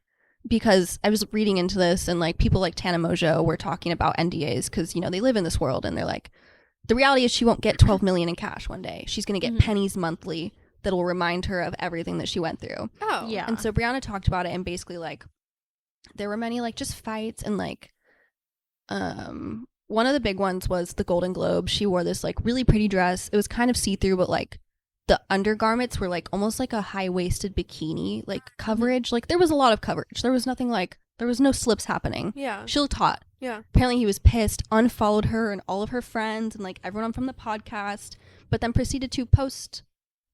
because I was reading into this and like people like Tana Mojo were talking about NDAs because, you know, they live in this world, and they're like, the reality is she won't get 12 million in cash one day. She's going to get pennies monthly that'll remind her of everything that she went through. Oh. Yeah. And so Brianna talked about it, and basically like there were many like just fights, and like one of the big ones was the Golden Globe. She wore this like really pretty dress. It was kind of see-through, but like the undergarments were like almost like a high-waisted bikini like coverage. Like there was a lot of coverage. There was nothing like, there was no slips happening. Yeah. She looked hot. Yeah. Apparently he was pissed, unfollowed her and all of her friends and like everyone from the podcast, but then proceeded to post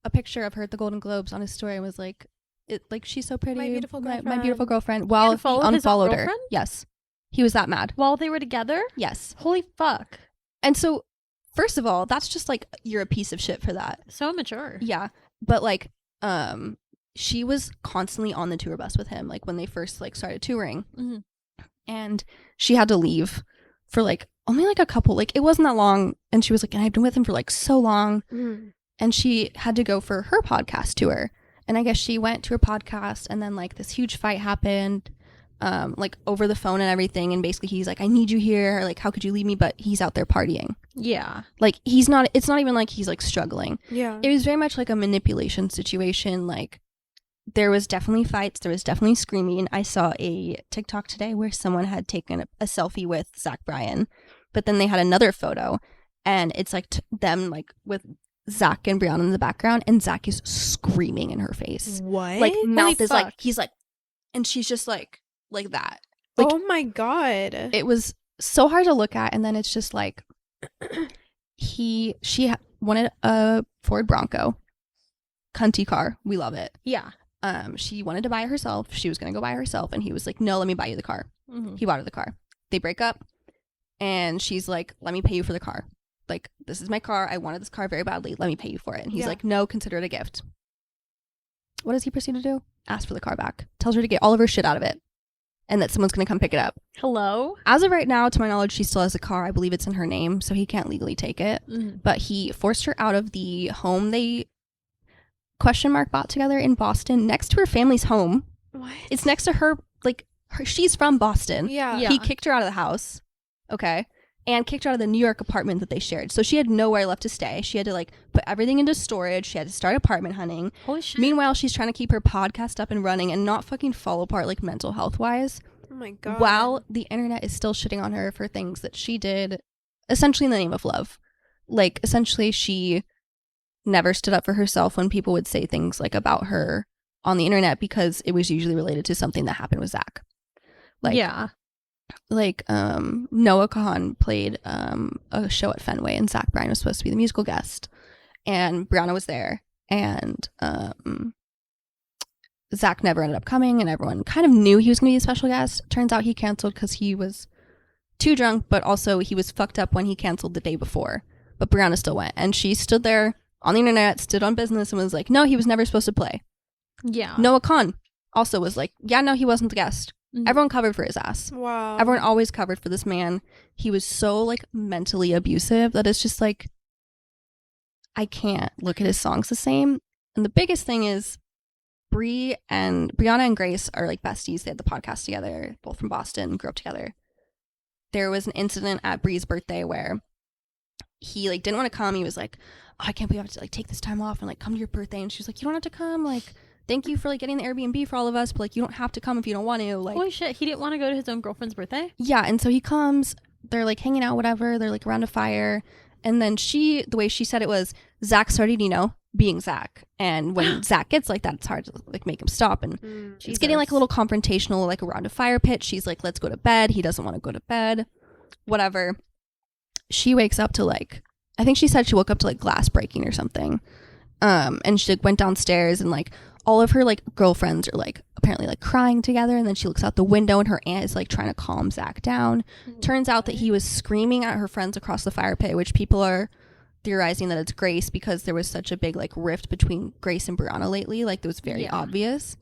a picture of her at the Golden Globes on his story and was like, she's so pretty. My beautiful girlfriend. My beautiful girlfriend. Well, he unfollowed his own unfollowed her. girlfriend? Yes. He was that mad. While they were together? Yes. Holy fuck. And so, first of all, that's just like, you're a piece of shit for that. So mature. Yeah. But like, she was constantly on the tour bus with him, like when they first like started touring. And she had to leave for like only like a couple, like it wasn't that long. And she was like, and I've been with him for like so long. And she had to go for her podcast tour. And I guess she went to her podcast, and then like this huge fight happened. Like over the phone and everything, and basically he's like, I need you here, like how could you leave me? But he's out there partying. Yeah. Like it's not even like he's like struggling. Yeah. It was very much like a manipulation situation. Like there was definitely fights, there was definitely screaming. I saw a TikTok today where someone had taken a selfie with Zach Bryan, but then they had another photo, and it's like them like with Zach and Brianna in the background, and Zach is screaming in her face. What? Like, Holy mouth is fuck. like, he's like, and she's just like that. Like, oh my god. it was so hard to look at, and then it's just like, she wanted a Ford Bronco. Cunty car. We love it. Yeah. She wanted to buy it herself. She was going to go buy it herself, and he was like, no, let me buy you the car. Mm-hmm. He bought her the car. They break up, and she's like, let me pay you for the car. Like, this is my car. I wanted this car very badly. Let me pay you for it. And he's like, no, consider it a gift. What does he proceed to do? Ask for the car back. Tells her to get all of her shit out of it, and that someone's going to come pick it up. Hello? As of right now, to my knowledge, she still has a car. I believe it's in her name, so he can't legally take it. Mm-hmm. But he forced her out of the home they bought together in Boston, next to her family's home. What? It's next to her, like, she's from Boston. Yeah. Yeah. He kicked her out of the house, okay, and kicked her out of the New York apartment that they shared. So she had nowhere left to stay. She had to, like, put everything into storage. She had to start apartment hunting. Holy shit. Meanwhile, she's trying to keep her podcast up and running and not fucking fall apart, like, mental health-wise. Oh my god. While the internet is still shitting on her for things that she did, essentially in the name of love. Like, essentially, she never stood up for herself when people would say things, like, about her on the internet, because it was usually related to something that happened with Zach. Like, yeah. like Noah Kahan played a show at Fenway, and Zach Bryan was supposed to be the musical guest, and Brianna was there, and Zach never ended up coming, and everyone kind of knew he was going to be a special guest. Turns out he canceled because he was too drunk, but also he was fucked up when he canceled the day before. But Brianna still went, and she stood there on the internet, stood on business, and was like, no, he was never supposed to play. Yeah. Noah Kahan also was like, yeah, no, he wasn't the guest. Mhm. Everyone covered for his ass. Wow. Everyone always covered for this man. He was so, like, mentally abusive that it's just like, I can't look at his songs the same. And the biggest thing is Brianna and Grace are, like, besties. They had the podcast together, both from Boston, grew up together. There was an incident at Bree's birthday where he, like, didn't want to come. He was like, oh, I can't believe I have to, like, take this time off and, like, come to your birthday. And she was like, you don't have to come. Like, thank you for, like, getting the Airbnb for all of us, but, like, you don't have to come if you don't want to. Like, Holy shit, he didn't want to go to his own girlfriend's birthday? yeah, and so he comes, they're, like, hanging out, whatever, they're, like, around a fire, and then the way she said it was, Zach started, being Zach, and when Zach gets like that, it's hard to, like, make him stop, and it's getting, like, a little confrontational, like, around a fire pit. She's like, let's go to bed. He doesn't want to go to bed, whatever. She wakes up to, like, I think she said she woke up to, like, glass breaking or something, and she, like, went downstairs, and, like, all of her, like, girlfriends are, like, apparently, like, crying together, and then she looks out the window, and her aunt is, like, trying to calm Zach down. Turns out that he was screaming at her friends across the fire pit, which people are theorizing that it's Grace, because there was such a big, like, rift between Grace and Brianna lately. Like, it was very obvious.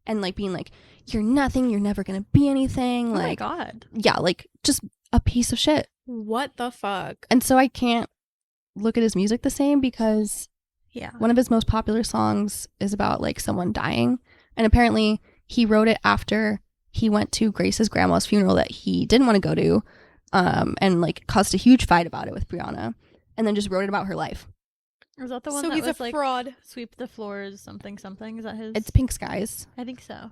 And, like, being like, you're nothing, you're never gonna be anything. Like, oh my god. yeah, like, just a piece of shit. What the fuck? And so I can't look at his music the same, because Yeah. one of his most popular songs is about, like, someone dying. And apparently he wrote it after he went to Grace's grandma's funeral that he didn't want to go to, and, like, caused a huge fight about it with Brianna, and then just wrote it about her life. Is that the one So that he's was a like fraud. sweep the floors something? Is that his? It's Pink Skies. I think so.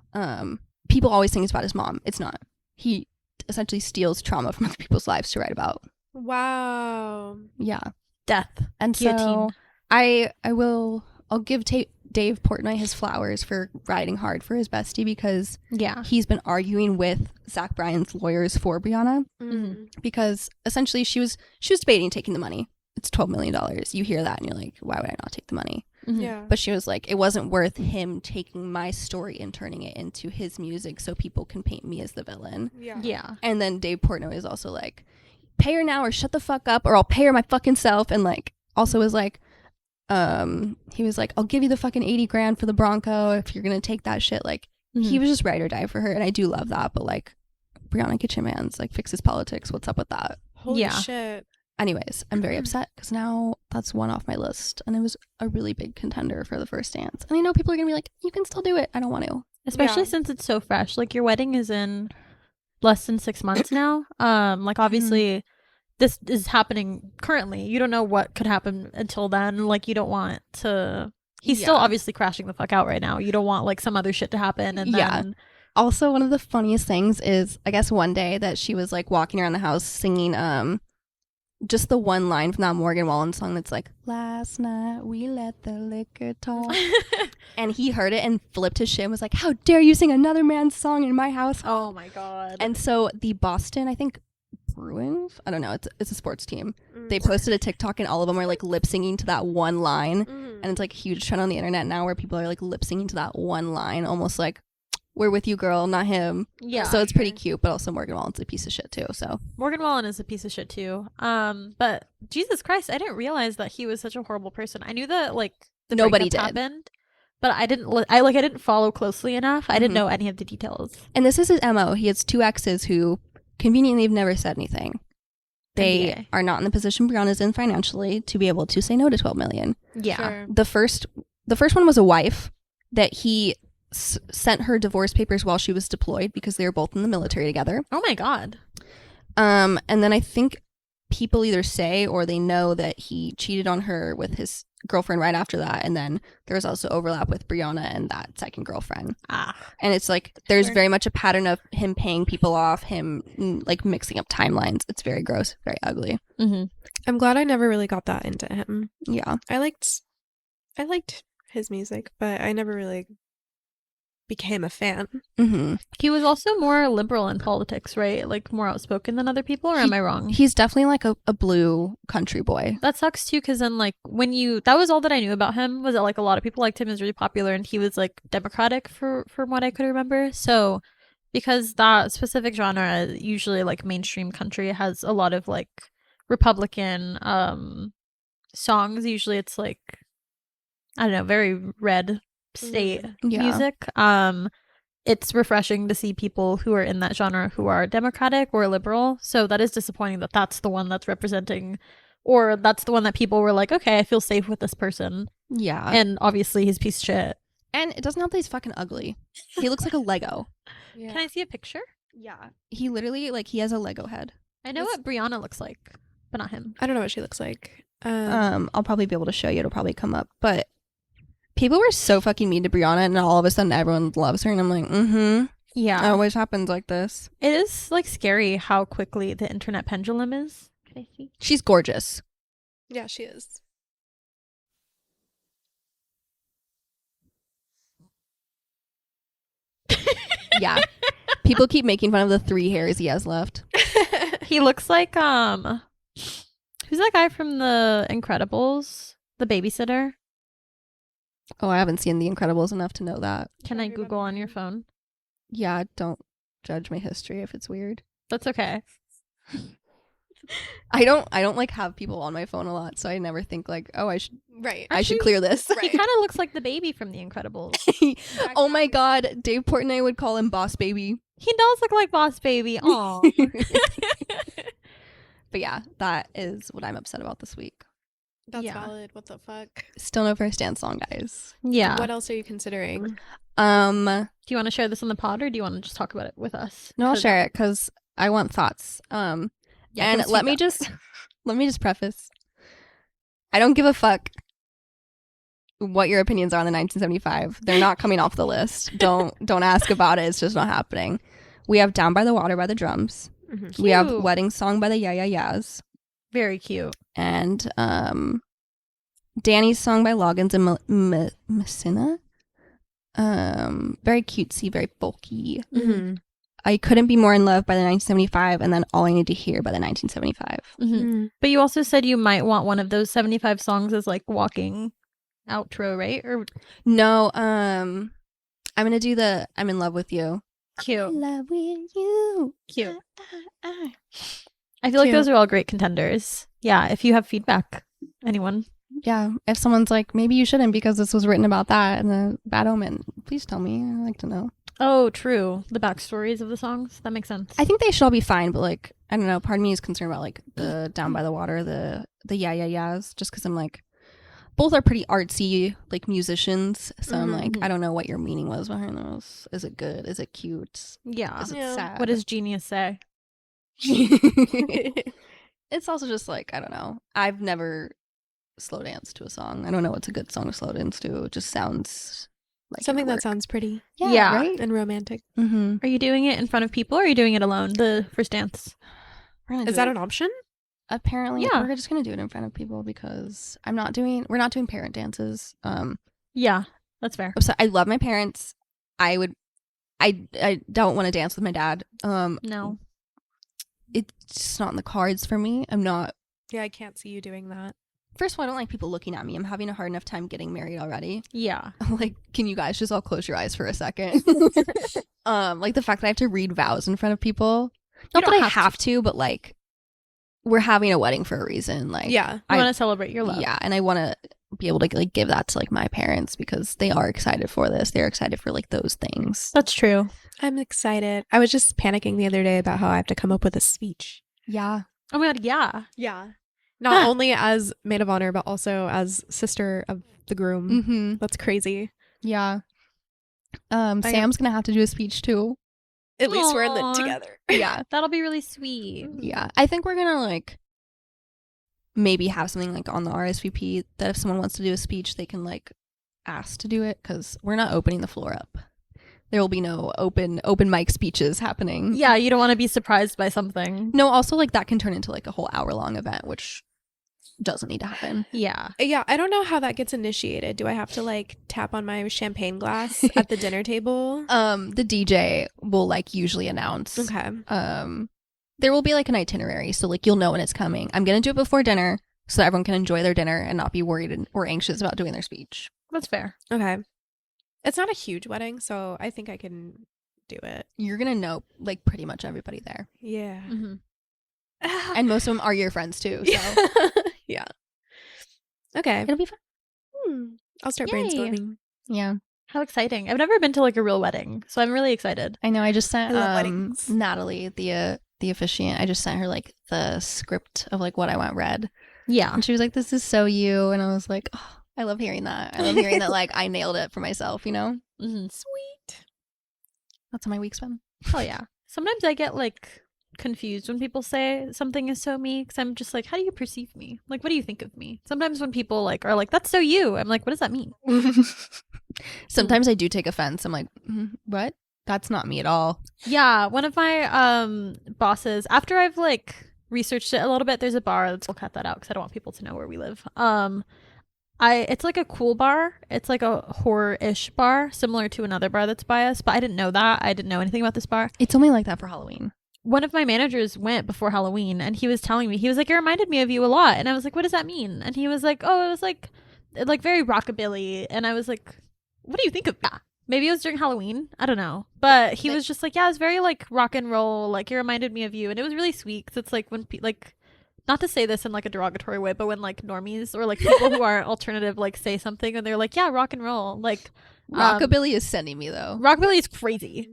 People always think it's about his mom. It's not. He essentially steals trauma from other people's lives to write about. Wow. Yeah. Death. And Guillotine. so I'll give Dave Portnoy his flowers for riding hard for his bestie, because Yeah. he's been arguing with Zach Bryan's lawyers for Brianna, Mm. because essentially she was debating taking the money. It's $12 million. You hear that and you're like, why would I not take the money? Mhm. Yeah. But she was like, it wasn't worth him taking my story and turning it into his music so people can paint me as the villain. Yeah. Yeah. And then Dave Portnoy is also like, pay her now or shut the fuck up, or I'll pay her my fucking self. And, like, also was like, he was like, I'll give you the fucking 80 grand for the Bronco if you're gonna take that shit. Like, he was just ride or die for her, and I do love that. But, like, Brianna, get your mans, like, fix his politics. What's up with that? Holy Yeah. shit. Anyways, I'm very upset because now that's one off my list, and it was a really big contender for the first dance. And I know people are gonna be like, you can still do it. I don't want to. Especially Yeah. since it's so fresh. Like, your wedding is in less than 6 months now. Like, obviously this is happening currently. You don't know what could happen until then. Like, you don't want to. He's still Yeah. obviously crashing the fuck out right now. You don't want, like, some other shit to happen. And Yeah. then Also, one of the funniest things is, I guess one day that she was, like, walking around the house singing just the one line from that Morgan Wallen song that's like, last night we let the liquor talk. And he heard it and flipped his shit and was like, how dare you sing another man's song in my house? Oh my god. And so the Boston, I think, Bruins, I don't know, it's a sports team. They posted a TikTok and all of them are like lip singing to that one line. And it's like a huge trend on the internet now where people are like lip singing to that one line, almost like, we're with you, girl, not him. Yeah. So it's pretty cute, but also Morgan Wallen's a piece of shit too. So Morgan Wallen is a piece of shit too. But Jesus Christ, I didn't realize that he was such a horrible person. I knew that like the Nobody breakup did. happened, but I didn't follow closely enough. I didn't know any of the details. And this is his MO. He has 2 exes who conveniently have never said anything. They NBA. are not in the position Brianna's in financially to be able to say no to 12 million. Yeah. Sure. The first one was a wife that he sent her divorce papers while she was deployed because they were both in the military together. Oh my god. And then I think people either say or they know that he cheated on her with his girlfriend right after that. And then there's also overlap with Brianna and that second girlfriend. And it's like there's very much a pattern of him paying people off, him like mixing up timelines. It's very gross, very ugly. Mm-hmm. I'm glad I never really got that into him. Yeah. I liked his music, but I never really became a fan. Mm-hmm. He was also more liberal in politics, right? Like more outspoken than other people, or am I wrong? He's definitely like a blue country boy. That sucks too, because then like that was all that I knew about him, was that like a lot of people liked him, he was really popular, and he was like Democratic from what I could remember. So because that specific genre, usually like mainstream country, has a lot of like Republican songs. Usually it's like, I don't know, very red state music. It's refreshing to see people who are in that genre who are Democratic or liberal. So that is disappointing that that's the one that's representing, or that's the one that people were like, okay, I feel safe with this person. Yeah. And obviously he's a piece of shit. And it doesn't help that he's fucking ugly. He looks like a Lego. Yeah. Can I see a picture? Yeah. He literally, like, he has a Lego head. I know what Brianna looks like, but not him. I don't know what she looks like. I'll probably be able to show you. It'll probably come up. But people were so fucking mean to Brianna, and all of a sudden everyone loves her, and I'm like, Yeah. it always happens like this. It is like scary how quickly the internet pendulum is. Can I see? She's gorgeous. Yeah, she is. Yeah. People keep making fun of the 3 hairs he has left. He looks like who's that guy from The Incredibles? The babysitter? Oh, I haven't seen The Incredibles enough to know that. Can I Google on your phone? Yeah, don't judge my history if it's weird. That's okay. I don't like have people on my phone a lot, so I never think like, oh, I should Right. I should clear this. He kind of looks like the baby from The Incredibles. Oh my god, Dave Portnoy would call him Boss Baby. He does look like Boss Baby. Aw. But yeah, that is what I'm upset about this week. That's Yeah. valid. What the fuck? Still no first dance song, guys. Yeah. What else are you considering? Do you want to share this on the pod, or do you want to just talk about it with us? No, I'll share it because I want thoughts. Yeah, and give us let me just preface. I don't give a fuck what your opinions are on the 1975. They're not coming off the list. Don't ask about it. It's just not happening. We have Down by the Water by the Drums. Mm-hmm. We have Cute. Wedding Song by the Yeah Yeah Yeahs. Very cute. And Danny's Song by Loggins and Messina. Very cutesy, very folky. Mm-hmm. I Couldn't Be More in Love by the 1975, and then All I Need to Hear by the 1975. Mm-hmm. But you also said you might want one of those 75 songs as like walking outro, right? Or No, I'm gonna do the I'm in Love with You. cute. Love with you. Cute. I feel like those are all great contenders. Yeah, if you have feedback, anyone. Yeah, if someone's like, maybe you shouldn't because this was written about that and the Bad Omen, please tell me. I'd like to know. Oh, true. The backstories of the songs. That makes sense. I think they should all be fine, but like, I don't know. Part of me is concerned about like the Down by the Water, the Yeah Yeah Yeahs, just because I'm like, both are pretty artsy like musicians. So I'm like, I don't know what your meaning was behind those. Is it good? Is it cute? Yeah. Is it Yeah. sad? What does Genius say? It's also just like, I don't know. I've never slow danced to a song. I don't know what's a good song to slow dance to. It just sounds like Something it would that work. sounds pretty Yeah. right? and romantic. Mm-hmm. Are you doing it in front of people, or are you doing it alone? The first dance. Is that an option? apparently Yeah. we're just gonna do it in front of people because we're not doing parent dances. Yeah, that's fair. So I love my parents. I don't want to dance with my dad. No. It's just not in the cards for me. I'm not. Yeah, I can't see you doing that. First of all, I don't like people looking at me. I'm having a hard enough time getting married already. Yeah. Like, can you guys just all close your eyes for a second? Like the fact that I have to read vows in front of people. Not that I have to, but like, we're having a wedding for a reason. Like, Yeah. I want to celebrate your love. Yeah, and I want to be able to like give that to like my parents because they are excited for this. They're excited for like those things. That's true. I'm excited. I was just panicking the other day about how I have to come up with a speech. Yeah. Oh my god, yeah. Yeah. Not only as maid of honor, but also as sister of the groom. Mm-hmm. That's crazy. Yeah. Sam's gonna have to do a speech too. At least we're in Aw. it together. Yeah. That'll be really sweet. Yeah. I think we're gonna like maybe have something like on the RSVP that if someone wants to do a speech, they can like ask to do it because we're not opening the floor up. There will be no open mic speeches happening. Yeah, you don't want to be surprised by something. No, also like that can turn into like a whole hour-long event, which doesn't need to happen. Yeah. Yeah, I don't know how that gets initiated. Do I have to like tap on my champagne glass at the dinner table? The DJ will like usually announce. Okay. There will be like an itinerary, so like you'll know when it's coming. I'm gonna do it before dinner so that everyone can enjoy their dinner and not be worried or anxious about doing their speech. That's fair. Okay. It's not a huge wedding, so I think I can do it. You're gonna know like pretty much everybody there, Yeah. Mm-hmm. and most of them are your friends too. So Yeah. Okay. it'll be fun. I'll start Yay. brainstorming. Yeah, How exciting. I've never been to like a real wedding, so I'm really excited. I know. I just sent I love weddings. Natalie, the officiant. I just sent her like the script of like what I want read, Yeah. and she was like, "This is so you," and I was like, "Oh, I love hearing that. I love hearing that. Like I nailed it for myself. You know, Mm-hmm. Sweet. that's how my week's been." Oh yeah. Sometimes I get like confused when people say something is so me because I'm just like, how do you perceive me? Like, what do you think of me? Sometimes when people like are like, that's so you, I'm like, what does that mean? Sometimes I do take offense. I'm like, what? That's not me at all. Yeah, one of my bosses, after I've like researched it a little bit, there's a bar that's, we'll cut that out because I don't want people to know where we live. It's like a cool bar. It's like a horror-ish bar, similar to another bar that's by us, but I didn't know that. I didn't know anything about this bar. It's only like that for Halloween. One of my managers went before Halloween and he was telling me, he was like, it reminded me of you a lot. And I was like, what does that mean? And he was like, oh, it was like very rockabilly. And I was like, what do you think of that? Maybe it was during Halloween. I don't know. But he was just like, yeah, it was very like rock and roll. Like it reminded me of you. And it was really sweet because it's like when like, not to say this in like a derogatory way, but when like normies or like people who aren't alternative like say something and they're like, yeah, rock and roll. Like Rockabilly is sending me though. rockabilly is crazy.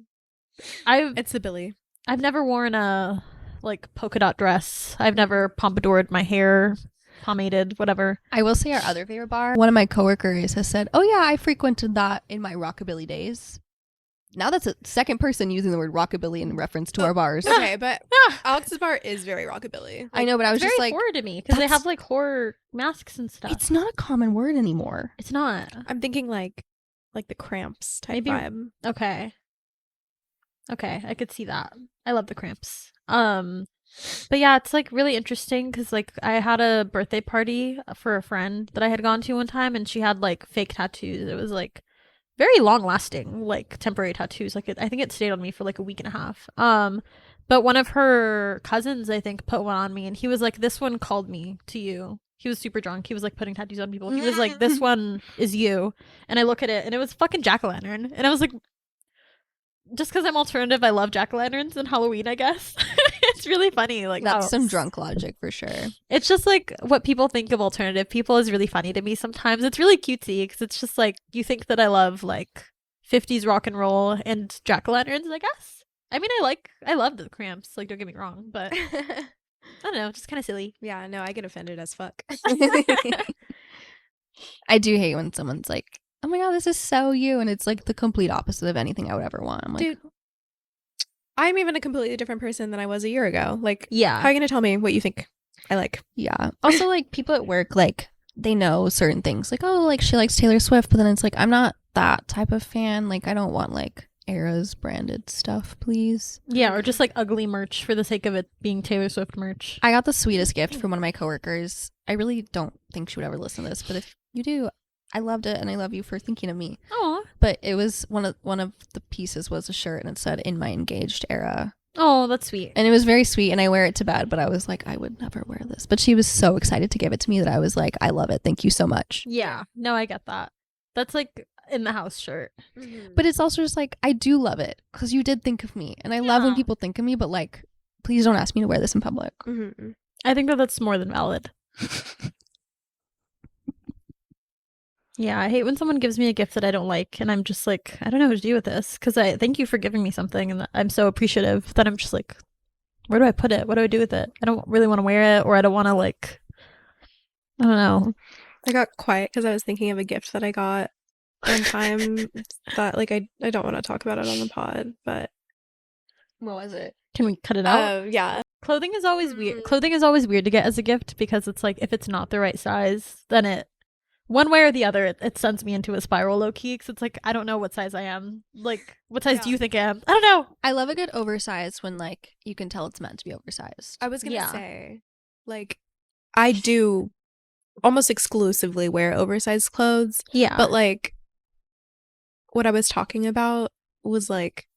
It's the Billy. I've never worn a like polka dot dress. I've never pompadoured my hair, pomaded, whatever. I will say our other favorite bar. One of my coworkers has said, "Oh yeah, I frequented that in my rockabilly days." Now that's a second person using the word rockabilly in reference to our bars. Okay, but Alex's bar is very rockabilly. I know, but I was It's just very like, horror to me because they that's- have like horror masks and stuff. it's not a common word anymore. It's not. I'm thinking like the Cramps type Maybe- vibe. Okay. Okay, I could see that. I love the Cramps. But yeah, it's like really interesting because like I had a birthday party for a friend that I had gone to one time, and she had like fake tattoos. It was like very long lasting, like temporary tattoos. Like I think it stayed on me for like a week and a half. But one of her cousins, I think, put one on me, and he was like, "This one called me to you." He was super drunk. He was like putting tattoos on people. He was like, "This one is you," and I look at it, and it was fucking jack-o'-lantern, and I was like, just because I'm alternative, I love jack-o'-lanterns and Halloween, I guess. It's really funny. Like That's how- some drunk logic for sure. It's just like what people think of alternative people is really funny to me sometimes. It's really cutesy because it's just like you think that I love like 50s rock and roll and jack-o'-lanterns, I guess. I mean, I love the Cramps. Like, don't get me wrong, but I don't know, just kind of silly. Yeah, no, I get offended as fuck. I do hate when someone's like, "Oh my god, this is so you," and it's like the complete opposite of anything I would ever want. I'm like, Dude, I'm even a completely different person than I was a year ago. Like, Yeah. how are you gonna tell me what you think I like? yeah. Also, like people at work, like they know certain things, like, oh, like she likes Taylor Swift, but then it's like I'm not that type of fan. Like I don't want like Eras branded stuff, please. Yeah, or just like ugly merch for the sake of it being Taylor Swift merch. I got the sweetest gift from one of my coworkers. I really don't think she would ever listen to this, but if you do, I loved it and I love you for thinking of me. Oh, But it was one of the pieces was a shirt and it said "in my engaged era." oh, that's sweet. And it was very sweet and I wear it to bed, but I was like, I would never wear this. But she was so excited to give it to me that I was like, I love it. Thank you so much. Yeah, no, I get that. That's like in the house shirt. But it's also just like, I do love it because you did think of me. And I love when Yeah. people think of me, but like, please don't ask me to wear this in public. I think that that's more than valid. Yeah, I hate when someone gives me a gift that I don't like and I'm just like, I don't know what to do with this because I thank you for giving me something and I'm so appreciative that I'm just like, where do I put it? What do I do with it? I don't really want to wear it or I don't want to like, I don't know. I got quiet because I was thinking of a gift that I got one time that like I don't want to talk about it on the pod, but What was it? Can we cut it out? yeah. Clothing is always weird. Clothing is always weird to get as a gift because it's like if it's not the right size, then it one way or the other it sends me into a spiral low key because it's like I don't know what size I am. Like what size do you think I am? I don't know. I love a good oversized when like you can tell it's meant to be oversized. I was gonna Yeah. say, like, I do almost exclusively wear oversized clothes, Yeah. but like what I was talking about was like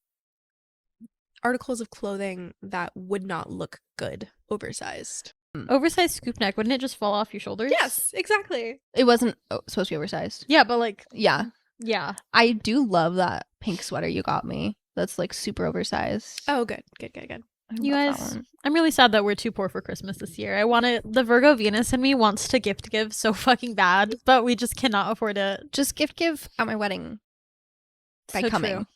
articles of clothing that would not look good oversized. Oversized scoop neck, wouldn't it just fall off your shoulders? Yes, exactly. It wasn't supposed to be oversized. Yeah, but like Yeah. yeah. I do love that pink sweater you got me. That's like super oversized. Oh, good. I You love that guys, one. I'm really sad that we're too poor for Christmas this year. I wanted the Virgo Venus in me wants to gift give so fucking bad, but we just cannot afford it. Just give at my wedding by So coming. true.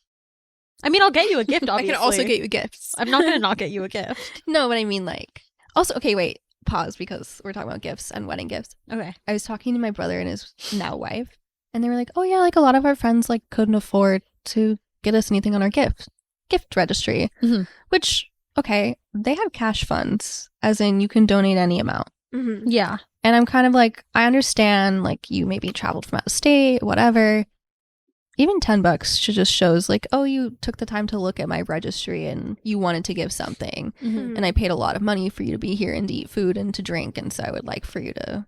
I mean, I'll get you a gift, I obviously. can also get you gifts. I'm not gonna not get you a gift. No, but I mean like also okay, wait, pause because we're talking about gifts and wedding gifts. Okay. I was talking to my brother and his now wife, and they were like, "Oh yeah, like a lot of our friends like couldn't afford to get us anything on our gift registry," Mhm. which okay, they have cash funds, as in you can donate any amount. Mhm. Yeah. And I'm kind of like, I understand, like you maybe traveled from out of state, whatever. Even $10 just shows like, oh, you took the time to look at my registry and you wanted to give something, Mhm. and I paid a lot of money for you to be here and to eat food and to drink, and so I would like for you to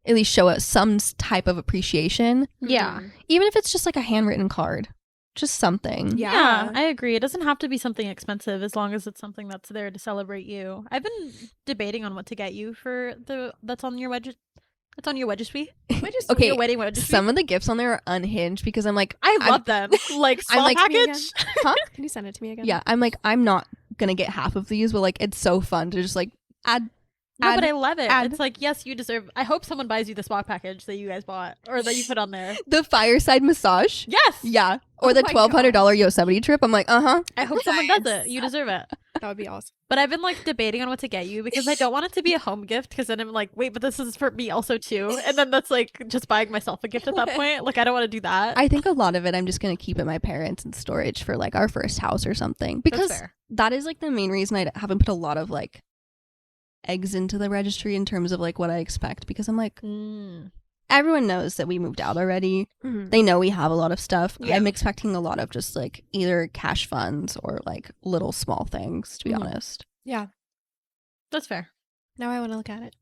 at least show us some type of appreciation, Yeah. even if it's just like a handwritten card, just something. Yeah. I agree. It doesn't have to be something expensive as long as it's something that's there to celebrate you. I've been debating on what to get you for that's on your registry. Okay, Your wedding registry. some of the gifts on there are unhinged because I'm like, I I'm- love them. Like I'm small like, package. huh? Can you send it to me again? Yeah, I'm like, I'm not gonna get half of these, but like, it's so fun to just like add. No, add- but I love it. add- It's like, yes, you deserve. I hope someone buys you the spa package that you guys bought or that you put on there. the fireside massage. Yes. Yeah, or Oh the my $1,200 Yosemite trip. I'm like, I hope someone does it. You deserve it. That would be awesome. But I've been like debating on what to get you because I don't want it to be a home gift because then I'm like, wait, but this is for me also too. And then that's like just buying myself a gift at that point. Like I don't want to do that. I think a lot of it I'm just gonna keep at my parents' in storage for like our first house or something, because That's fair. that is like the main reason I haven't put a lot of like eggs into the registry in terms of like what I expect, because I'm like, everyone knows that we moved out already. Mhm. They know we have a lot of stuff. Yeah. I'm expecting a lot of just like either cash funds or like little small things, to be Mhm. honest. Yeah. That's fair. Now I want to look at it.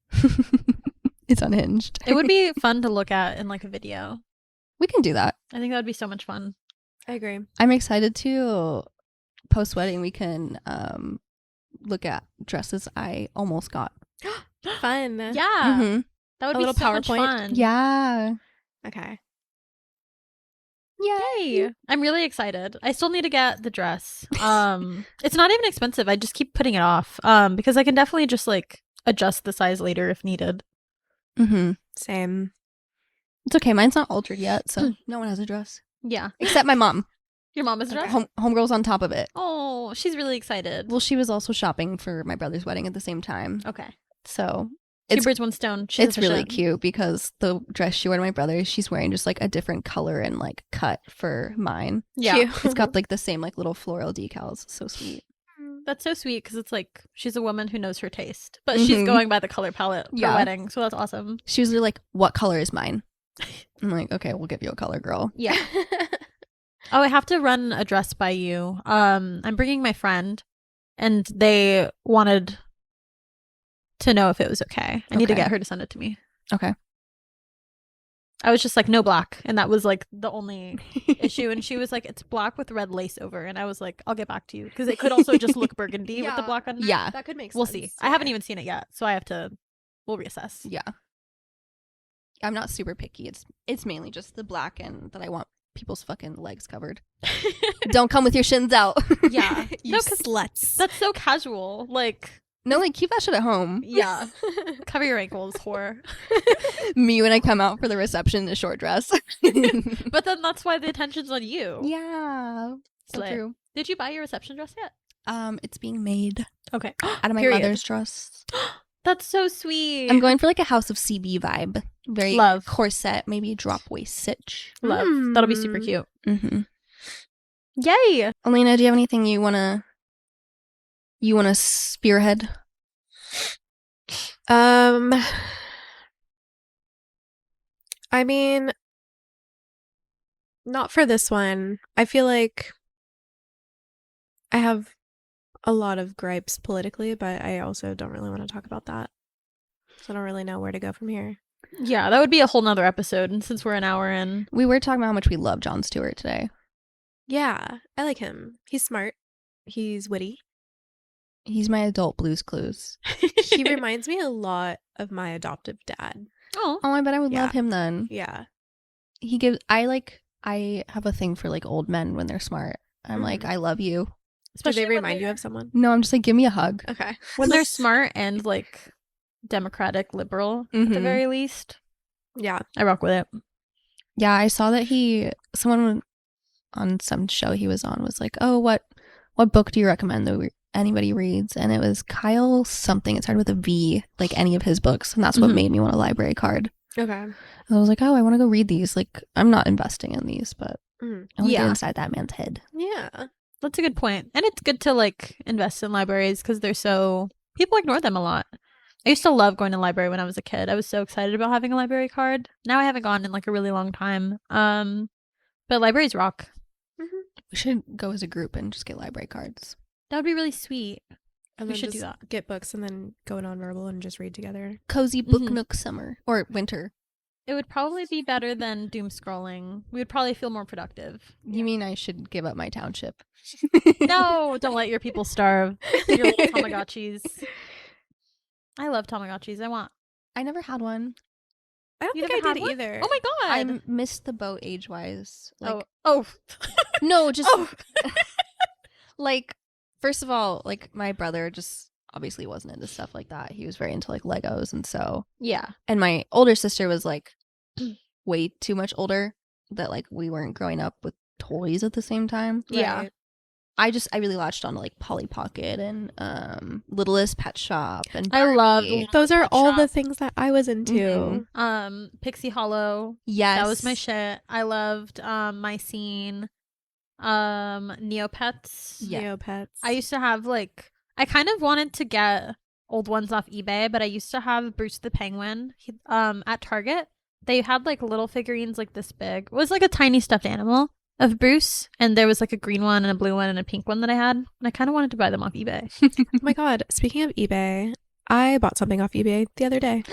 It's unhinged. It would be fun to look at in like a video. We can do that. I think that would be so much fun. I agree. I'm excited to post wedding. We can look at dresses I almost got. Fun. Yeah. Mhm. That would A be little so much PowerPoint? fun. Yeah. Okay. Yay. I'm really excited. I still need to get the dress. It's not even expensive. I just keep putting it off. Because I can definitely just like adjust the size later if needed. Mm-hmm. Same. It's okay. Mine's not altered yet, so no one has a dress Yeah. except my mom. Your mom is Okay. dressed? Homegirl's on top of it. Oh, she's really excited. Well, she was also shopping for my brother's wedding at the same time, Okay. so Two it's birds, one stone. She's it's really efficient. cute because the dress she wore to my brother, she's wearing just like a different color and like cut for mine. Yeah. Cute. It's got like the same like little floral decals. So sweet. That's so sweet because it's like she's a woman who knows her taste, but she's Mhm. going by the color palette for Yeah. wedding. So that's awesome. She was like, "What color is mine?" I'm like, "Okay, we'll give you a color, girl." Yeah. Oh, I have to run a dress by you. I'm bringing my friend, and they wanted to know if it was okay. I need to Okay. get her to send it to me. Okay. I was just like, no black, and that was like the only issue. And she was like, it's black with red lace over, and I was like, I'll get back to you because it could also just look burgundy with the Yeah. black under. Yeah. That could make sense. We'll see. I haven't even seen it yet, so I have to. We'll reassess. Yeah. I'm not super picky. It's mainly just the black and that I want people's fucking legs covered. Don't come with your shins out. Yeah, You sluts. that's so casual. Like, No, like keep that shit at home. yeah, cover your ankles, whore. Me when I come out for the reception in a short dress. But then that's why the attention's on you. Yeah. So Slay. true. Did you buy your reception dress yet? It's being made Okay. out of my Period. mother's dress. That's so sweet. I'm going for like a House of CB vibe. Very Love. corset, maybe a drop waist stitch. Love. That'll be super cute. Mm-hmm. Yay. Elena, do you have anything you wanna spearhead? I mean, not for this one. I feel like I have a lot of gripes politically, but I also don't really want to talk about that. So I don't really know where to go from here. Yeah, that would be a whole nother episode. And since we're an hour in. We were talking about how much we love Jon Stewart today. Yeah, I like him. He's smart. He's witty. He's my adult Blues Clues. He reminds me a lot of my adoptive dad. Oh. Oh, I bet I would Yeah. love him then. Yeah. I have a thing for like old men when they're smart. I'm like, I love you. Do they when remind you they're- of someone? No, I'm just like, give me a hug. Okay. When they're smart and like democratic liberal at the Mhm. very least. Yeah. I rock with it. Yeah, I saw that someone on some show he was on was like, oh, what book do you recommend that anybody reads? And it was Kyle something. It started with a V, like any of his books. And that's what Mhm. made me want a library card. Okay. And I was like, oh, I want to go read these. Like, I'm not investing in these, but Mhm. I want to Yeah. get inside that man's head. Yeah. That's a good point. And it's good to like invest in libraries because people ignore them a lot. I used to love going to the library when I was a kid. I was so excited about having a library card. Now I haven't gone in like a really long time. But libraries rock. We should go as a group and just get library cards. That would be really sweet. And We then should do just that. Get books and then go nonverbal and just read together. Cozy book Mhm. nook summer or winter. It would probably be better than doom scrolling. We would probably feel more productive. You mean I should give up my township? No, don't let your people starve. Your little Tamagotchis. I love Tamagotchis. I never had one. I don't You think never I had did one? either. Oh my god. I missed the boat age wise. Like, oh. no, just Oh. like, first of all, like my brother just obviously wasn't into stuff like that. He was very into like Legos, and Yeah. and my older sister was like way too much older that like we weren't growing up with toys at the same time. Yeah. Right. I really latched on to like Polly Pocket and Littlest Pet Shop and I loved Barbie. Those are Pet all Shop. the things that I was into. Mhm. Pixie Hollow. Yes, That was my shit. I loved My Scene. Neopets. Yeah. Neopets. I used to have like I kind of wanted to get old ones off eBay, but I used to have Bruce the Penguin. At Target, they had like little figurines like this big. It was like a tiny stuffed animal of Bruce, and there was like a green one and a blue one and a pink one that I had, and I kind of wanted to buy them off eBay. Oh my god. Speaking of eBay, I bought something off eBay the other day.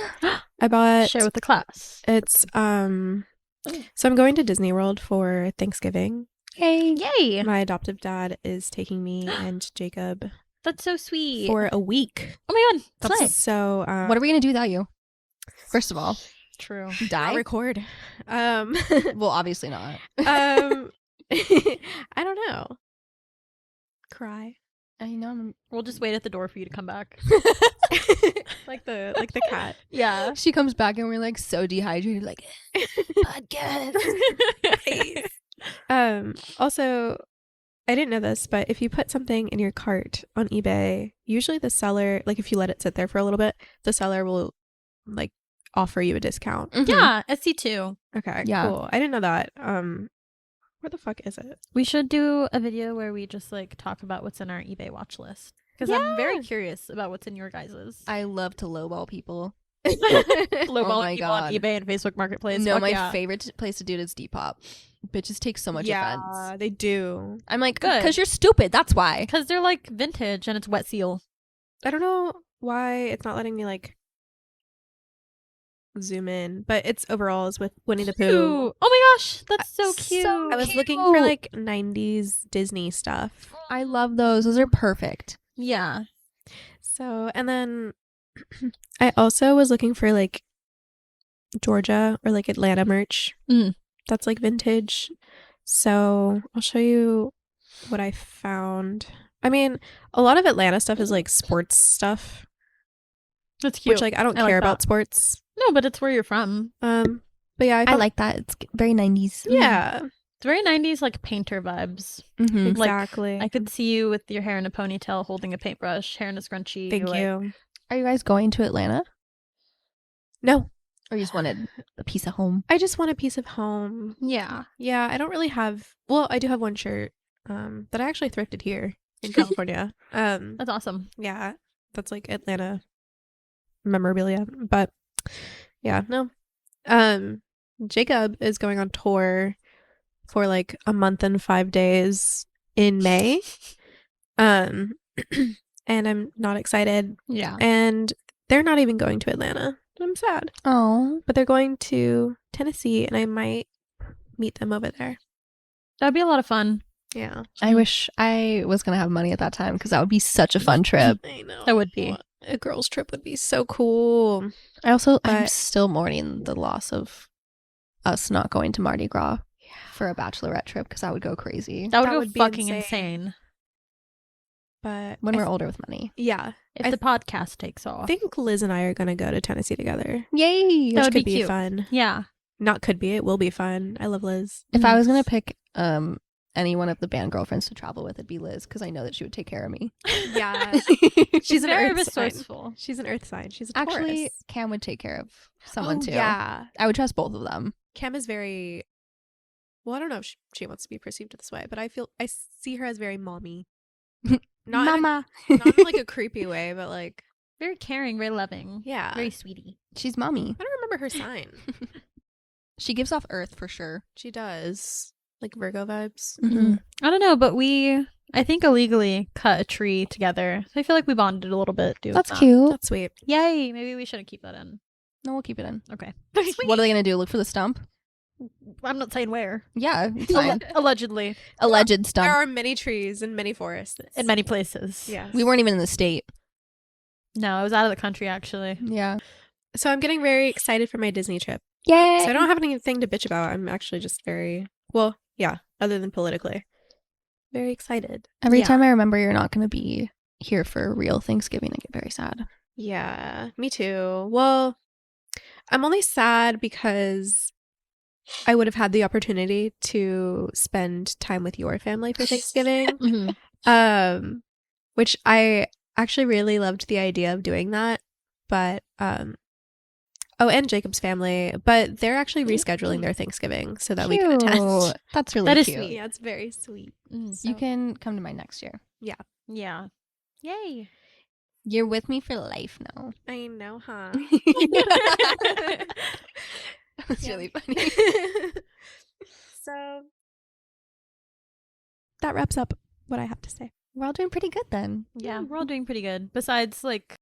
I bought Share with the class. it's so I'm going to Disney World for Thanksgiving. Yay! Yay! My adoptive dad is taking me and Jacob That's so sweet. for a week. Oh my god, slay. So What are we gonna do without you? First of all, True. I'll die? record. Well, obviously not. I don't know. Cry. I know. We'll just wait at the door for you to come back. like the cat. Yeah. She comes back and we're like so dehydrated, like podcast. Also, I didn't know this, but if you put something in your cart on eBay, usually the seller, like if you let it sit there for a little bit, the seller will like offer you a discount. Mhm. Yeah, SC2. Okay, Yeah. cool. I didn't know that. Where the fuck is it? We should do a video where we just like talk about what's in our eBay watch list. Because I'm very curious about what's in your guys's. I love to lowball people. Lowballing my people on God. eBay and Facebook Marketplace. No, Fuck my yeah. favorite place to do it is Depop. Bitches take so much offense. Yeah, they do. I'm like, Good. because you're stupid. That's why. Because they're like vintage and it's wet seal. I don't know why it's not letting me like zoom in, but it's overalls with Winnie the Pooh. Ooh. Oh my gosh, that's so So cute. I was looking for like 90s Disney stuff. I love those. Those are perfect. Yeah. So, and then I also was looking for like Georgia or like Atlanta merch. Mm. That's like vintage. So I'll show you what I found. I mean, a lot of Atlanta stuff is like sports stuff, That's cute. which like I don't I like care that. about sports. No, but it's where you're from. But yeah, I I found, like that. It's very 90s. yeah, It's very 90s, like painter vibes. Mm-hmm. exactly. I could see you with your hair in a ponytail holding a paintbrush, hair in a scrunchie. Thank like- you. Are you guys going to Atlanta? No, Or you just wanted a piece of home? I just want a piece of home. Yeah. Yeah, I don't really have. Well, I do have one shirt that I actually thrifted here in California. That's awesome. Yeah, that's like Atlanta memorabilia. But yeah, no. Jacob is going on tour for like a month and 5 days in May. And I'm not excited. Yeah. And they're not even going to Atlanta. I'm sad. Oh. But they're going to Tennessee, and I might meet them over there. That'd be a lot of fun. Yeah. I wish I was going to have money at that time because that would be such a fun trip. I know. That would be. A girls' trip would be so cool. I'm But- still mourning the loss of us not going to Mardi Gras for a bachelorette trip because I would go crazy That would That go would be fucking insane. insane. But when I we're older with money. yeah, If I the podcast takes off. I think Liz and I are gonna go to Tennessee together. Yay! That Which would could be be cute. fun. Yeah. Not could be. It will be fun. I love Liz. If I was going to pick any one of the band girlfriends to travel with, it'd be Liz because I know that she would take care of me. Yeah, she's an very earth sign. resourceful. She's an earth sign. She's a Actually, Taurus. Cam would take care of someone Oh, too. Yeah, I would trust both of them. Cam is very. Well, I don't know if she wants to be perceived this way, but I see her as very mommy. Not Mama. not in like a creepy way, but like Very caring, very loving. yeah. Very sweetie. She's mommy. I don't remember her sign. She gives off Earth for sure. She does like Virgo vibes. Mm-hmm. I don't know, but I think illegally cut a tree together. So I feel like we bonded a little bit doing That's that. cute. That's sweet. Yay. Maybe we shouldn't keep that in. No, we'll keep it in. Okay. What are they going to do? Look for the stump? I'm not saying where. Yeah, it's fine. Allegedly. Alleged stump. There are many trees and many forests. In many places. Yes. We weren't even in the state. No, I was out of the country actually. Yeah. So I'm getting very excited for my Disney trip. Yay! So I don't have anything to bitch about. I'm actually just very other than politically, very excited. Every Yeah. time I remember you're not going to be here for real Thanksgiving, I get very sad. Yeah, me too. Well, I'm only sad because I would have had the opportunity to spend time with your family for Thanksgiving. Mm-hmm. Which I actually really loved the idea of doing that, but and Jacob's family, but they're actually rescheduling their Thanksgiving so that we can attend. That's really That is cute. sweet. Yeah, it's very sweet. Mm. So- You can come to mine next year. Yeah. Yay. You're with me for life now. I know, huh? That's Yeah. really funny. So that wraps up what I have to say. We're all doing pretty good then. Yeah, we're all doing pretty good. Besides, like,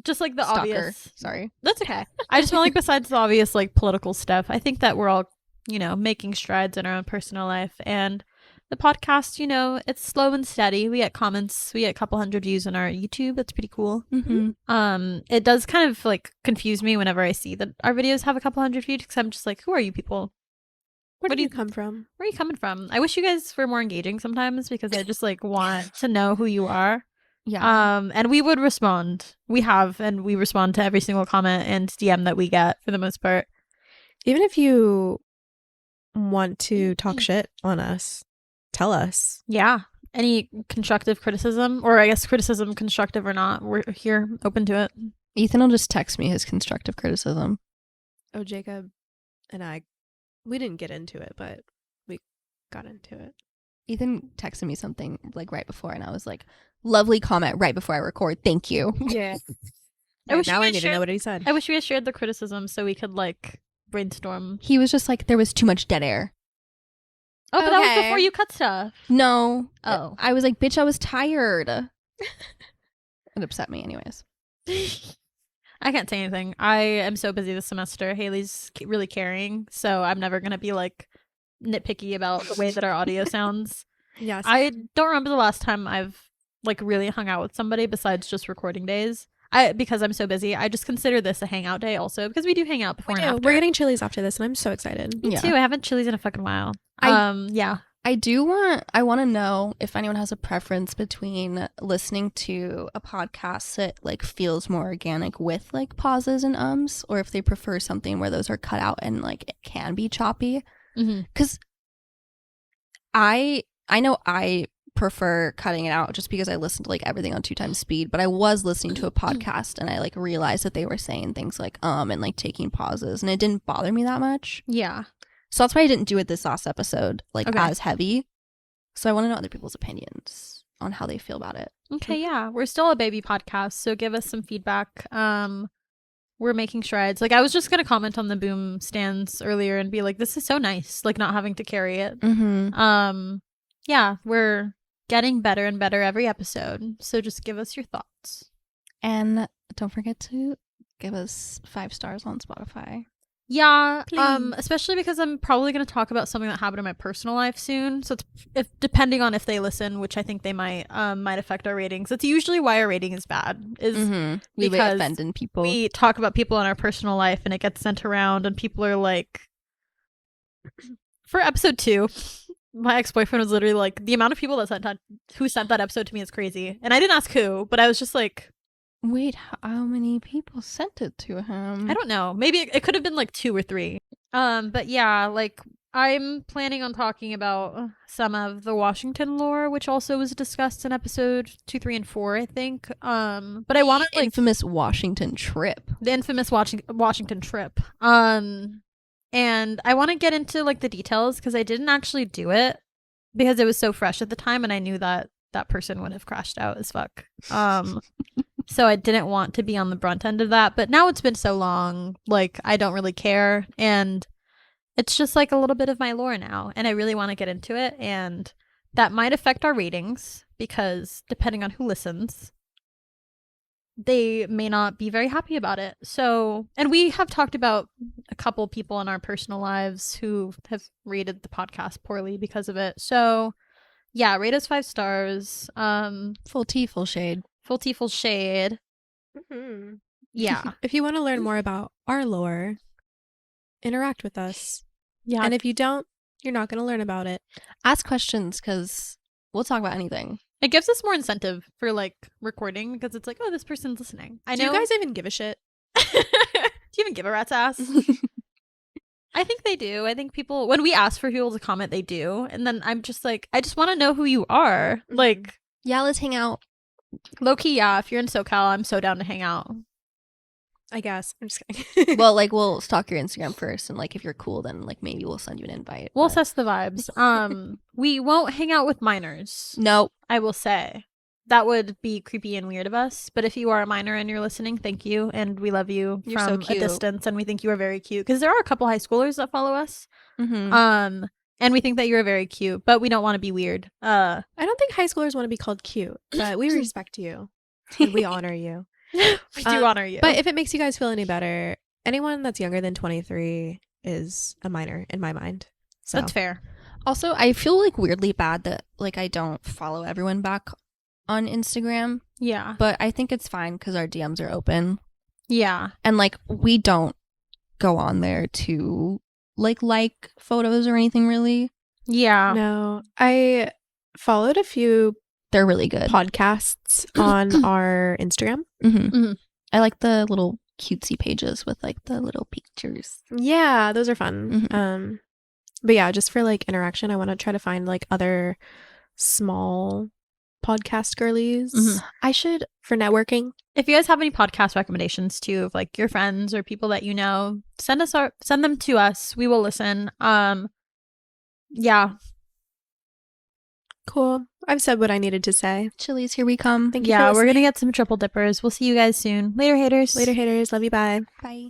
just like the Stalker. obvious. Sorry. That's okay. I just feel like besides the obvious, like, political stuff, I think that we're all, making strides in our own personal life. And the podcast, it's slow and steady. We get comments. We get a couple hundred views on our YouTube. That's pretty cool. Mm-hmm. It does kind of, like, confuse me whenever I see that our videos have a couple hundred views because I'm just like, who are you people? Where What do do you you- come from? Where are you coming from? I wish you guys were more engaging sometimes because I just, like, want to know who you are. Yeah. And we would respond. We have, and we respond to every single comment and DM that we get for the most part. Even if you want to talk shit on us, tell us. Yeah. Any constructive criticism, or I guess criticism, constructive or not, we're here, open to it. Ethan will just text me his constructive criticism. Oh, Jacob and I, we didn't get into it, but we got into it. Ethan texted me something like right before, and I was like, lovely comment right before I record. Thank you. Yeah. I wish now we I had need to know what he said. I wish we had shared the criticism so we could like brainstorm. He was just like, there was too much dead air. Oh, but that was Okay. before you cut stuff. No. Oh. I was like, bitch, I was tired. It upset me anyways. I can't say anything. I am so busy this semester. Haley's really caring, so I'm never going to be like nitpicky about the way that our audio sounds. Yes. I don't remember the last time I've like really hung out with somebody besides just recording days. Because I'm so busy, I just consider this a hangout day also because we do hang out before and after. We're getting Chili's after this, and I'm so excited. Me too. I haven't Chili's in a fucking while. Yeah. I want to know if anyone has a preference between listening to a podcast that like feels more organic with like pauses and ums, or if they prefer something where those are cut out and like it can be choppy. Because I know I prefer cutting it out just because I listen to like everything on 2 times speed, but I was listening to a podcast and I like realized that they were saying things like and like taking pauses, and it didn't bother me that much. Yeah. So that's why I didn't do it this last episode like as heavy. So I want to know other people's opinions on how they feel about it. Okay, yeah. We're still a baby podcast, so give us some feedback. We're making strides. Like I was just gonna comment on the boom stands earlier and be like, this is so nice, like not having to carry it. Yeah, we're getting better and better every episode. So just give us your thoughts. And don't forget to give us 5 stars on Spotify. Yeah, Please. especially because I'm probably going to talk about something that happened in my personal life soon. So it's depending on if they listen, which I think they might affect our ratings. That's usually why our rating is bad. We be offending people. We talk about people in our personal life and it gets sent around and people are like, for episode 2, my ex-boyfriend was literally like, the amount of people who sent that episode to me is crazy. And I didn't ask who, but I was just like, wait, how many people sent it to him? I don't know. Maybe it could have been like 2 or 3. But yeah, like I'm planning on talking about some of the Washington lore, which also was discussed in episode 2, 3, and 4, I think. But I want to like infamous Washington trip. The infamous Washington trip. And I want to get into like the details because I didn't actually do it because it was so fresh at the time, and I knew that that person would have crashed out as fuck. So I didn't want to be on the brunt end of that. But now it's been so long, like I don't really care. And it's just like a little bit of my lore now. And I really want to get into it. And that might affect our ratings because depending on who listens, they may not be very happy about it. So, and we have talked about a couple people in our personal lives who have rated the podcast poorly because of it. So yeah, rate us 5 stars. Full tea, full shade. Full tea, full shade. Mm-hmm. Yeah. If you want to learn more about our lore, interact with us. Yeah. And if you don't, you're not going to learn about it. Ask questions because we'll talk about anything. It gives us more incentive for like recording because it's like, oh, this person's listening. I know. Do you guys even give a shit? Do you even give a rat's ass? I think they do. I think people, when we ask for people to comment, they do. And then I'm just like, I just want to know who you are. Like, yeah, let's hang out. Low key, yeah. If you're in SoCal, I'm so down to hang out. I guess. I'm just kidding. Well, like we'll stalk your Instagram first, and like if you're cool, then like maybe we'll send you an invite. We'll assess the vibes. We won't hang out with minors. Nope. I will say that would be creepy and weird of us. But if you are a minor and you're listening, thank you, and we love you You're from so cute. a distance, and we think you are very cute because there are a couple high schoolers that follow us. Mm-hmm. And we think that you're very cute, but we don't want to be weird. I don't think high schoolers want to be called cute, but we respect you. And we honor you. We do honor you. But if it makes you guys feel any better, anyone that's younger than 23 is a minor in my mind. So that's fair. Also, I feel like weirdly bad that like I don't follow everyone back on Instagram. Yeah. But I think it's fine because our DMs are open. Yeah. And like we don't go on there to like photos or anything really. Yeah. No, I followed a few They're really good. podcasts on our Instagram. I like the little cutesy pages with like the little pictures. Yeah, those are fun. But yeah, just for like interaction, I want to try to find like other small podcast girlies. I should for networking. If you guys have any podcast recommendations too of like your friends or people that you know, send them to us. We will listen. Yeah. Cool. I've said what I needed to say. Chili's, here we come. Thank you Yeah, for we're listening. gonna get some triple dippers. We'll see you guys soon. Later, haters. Later, haters. Love you. Bye. Bye.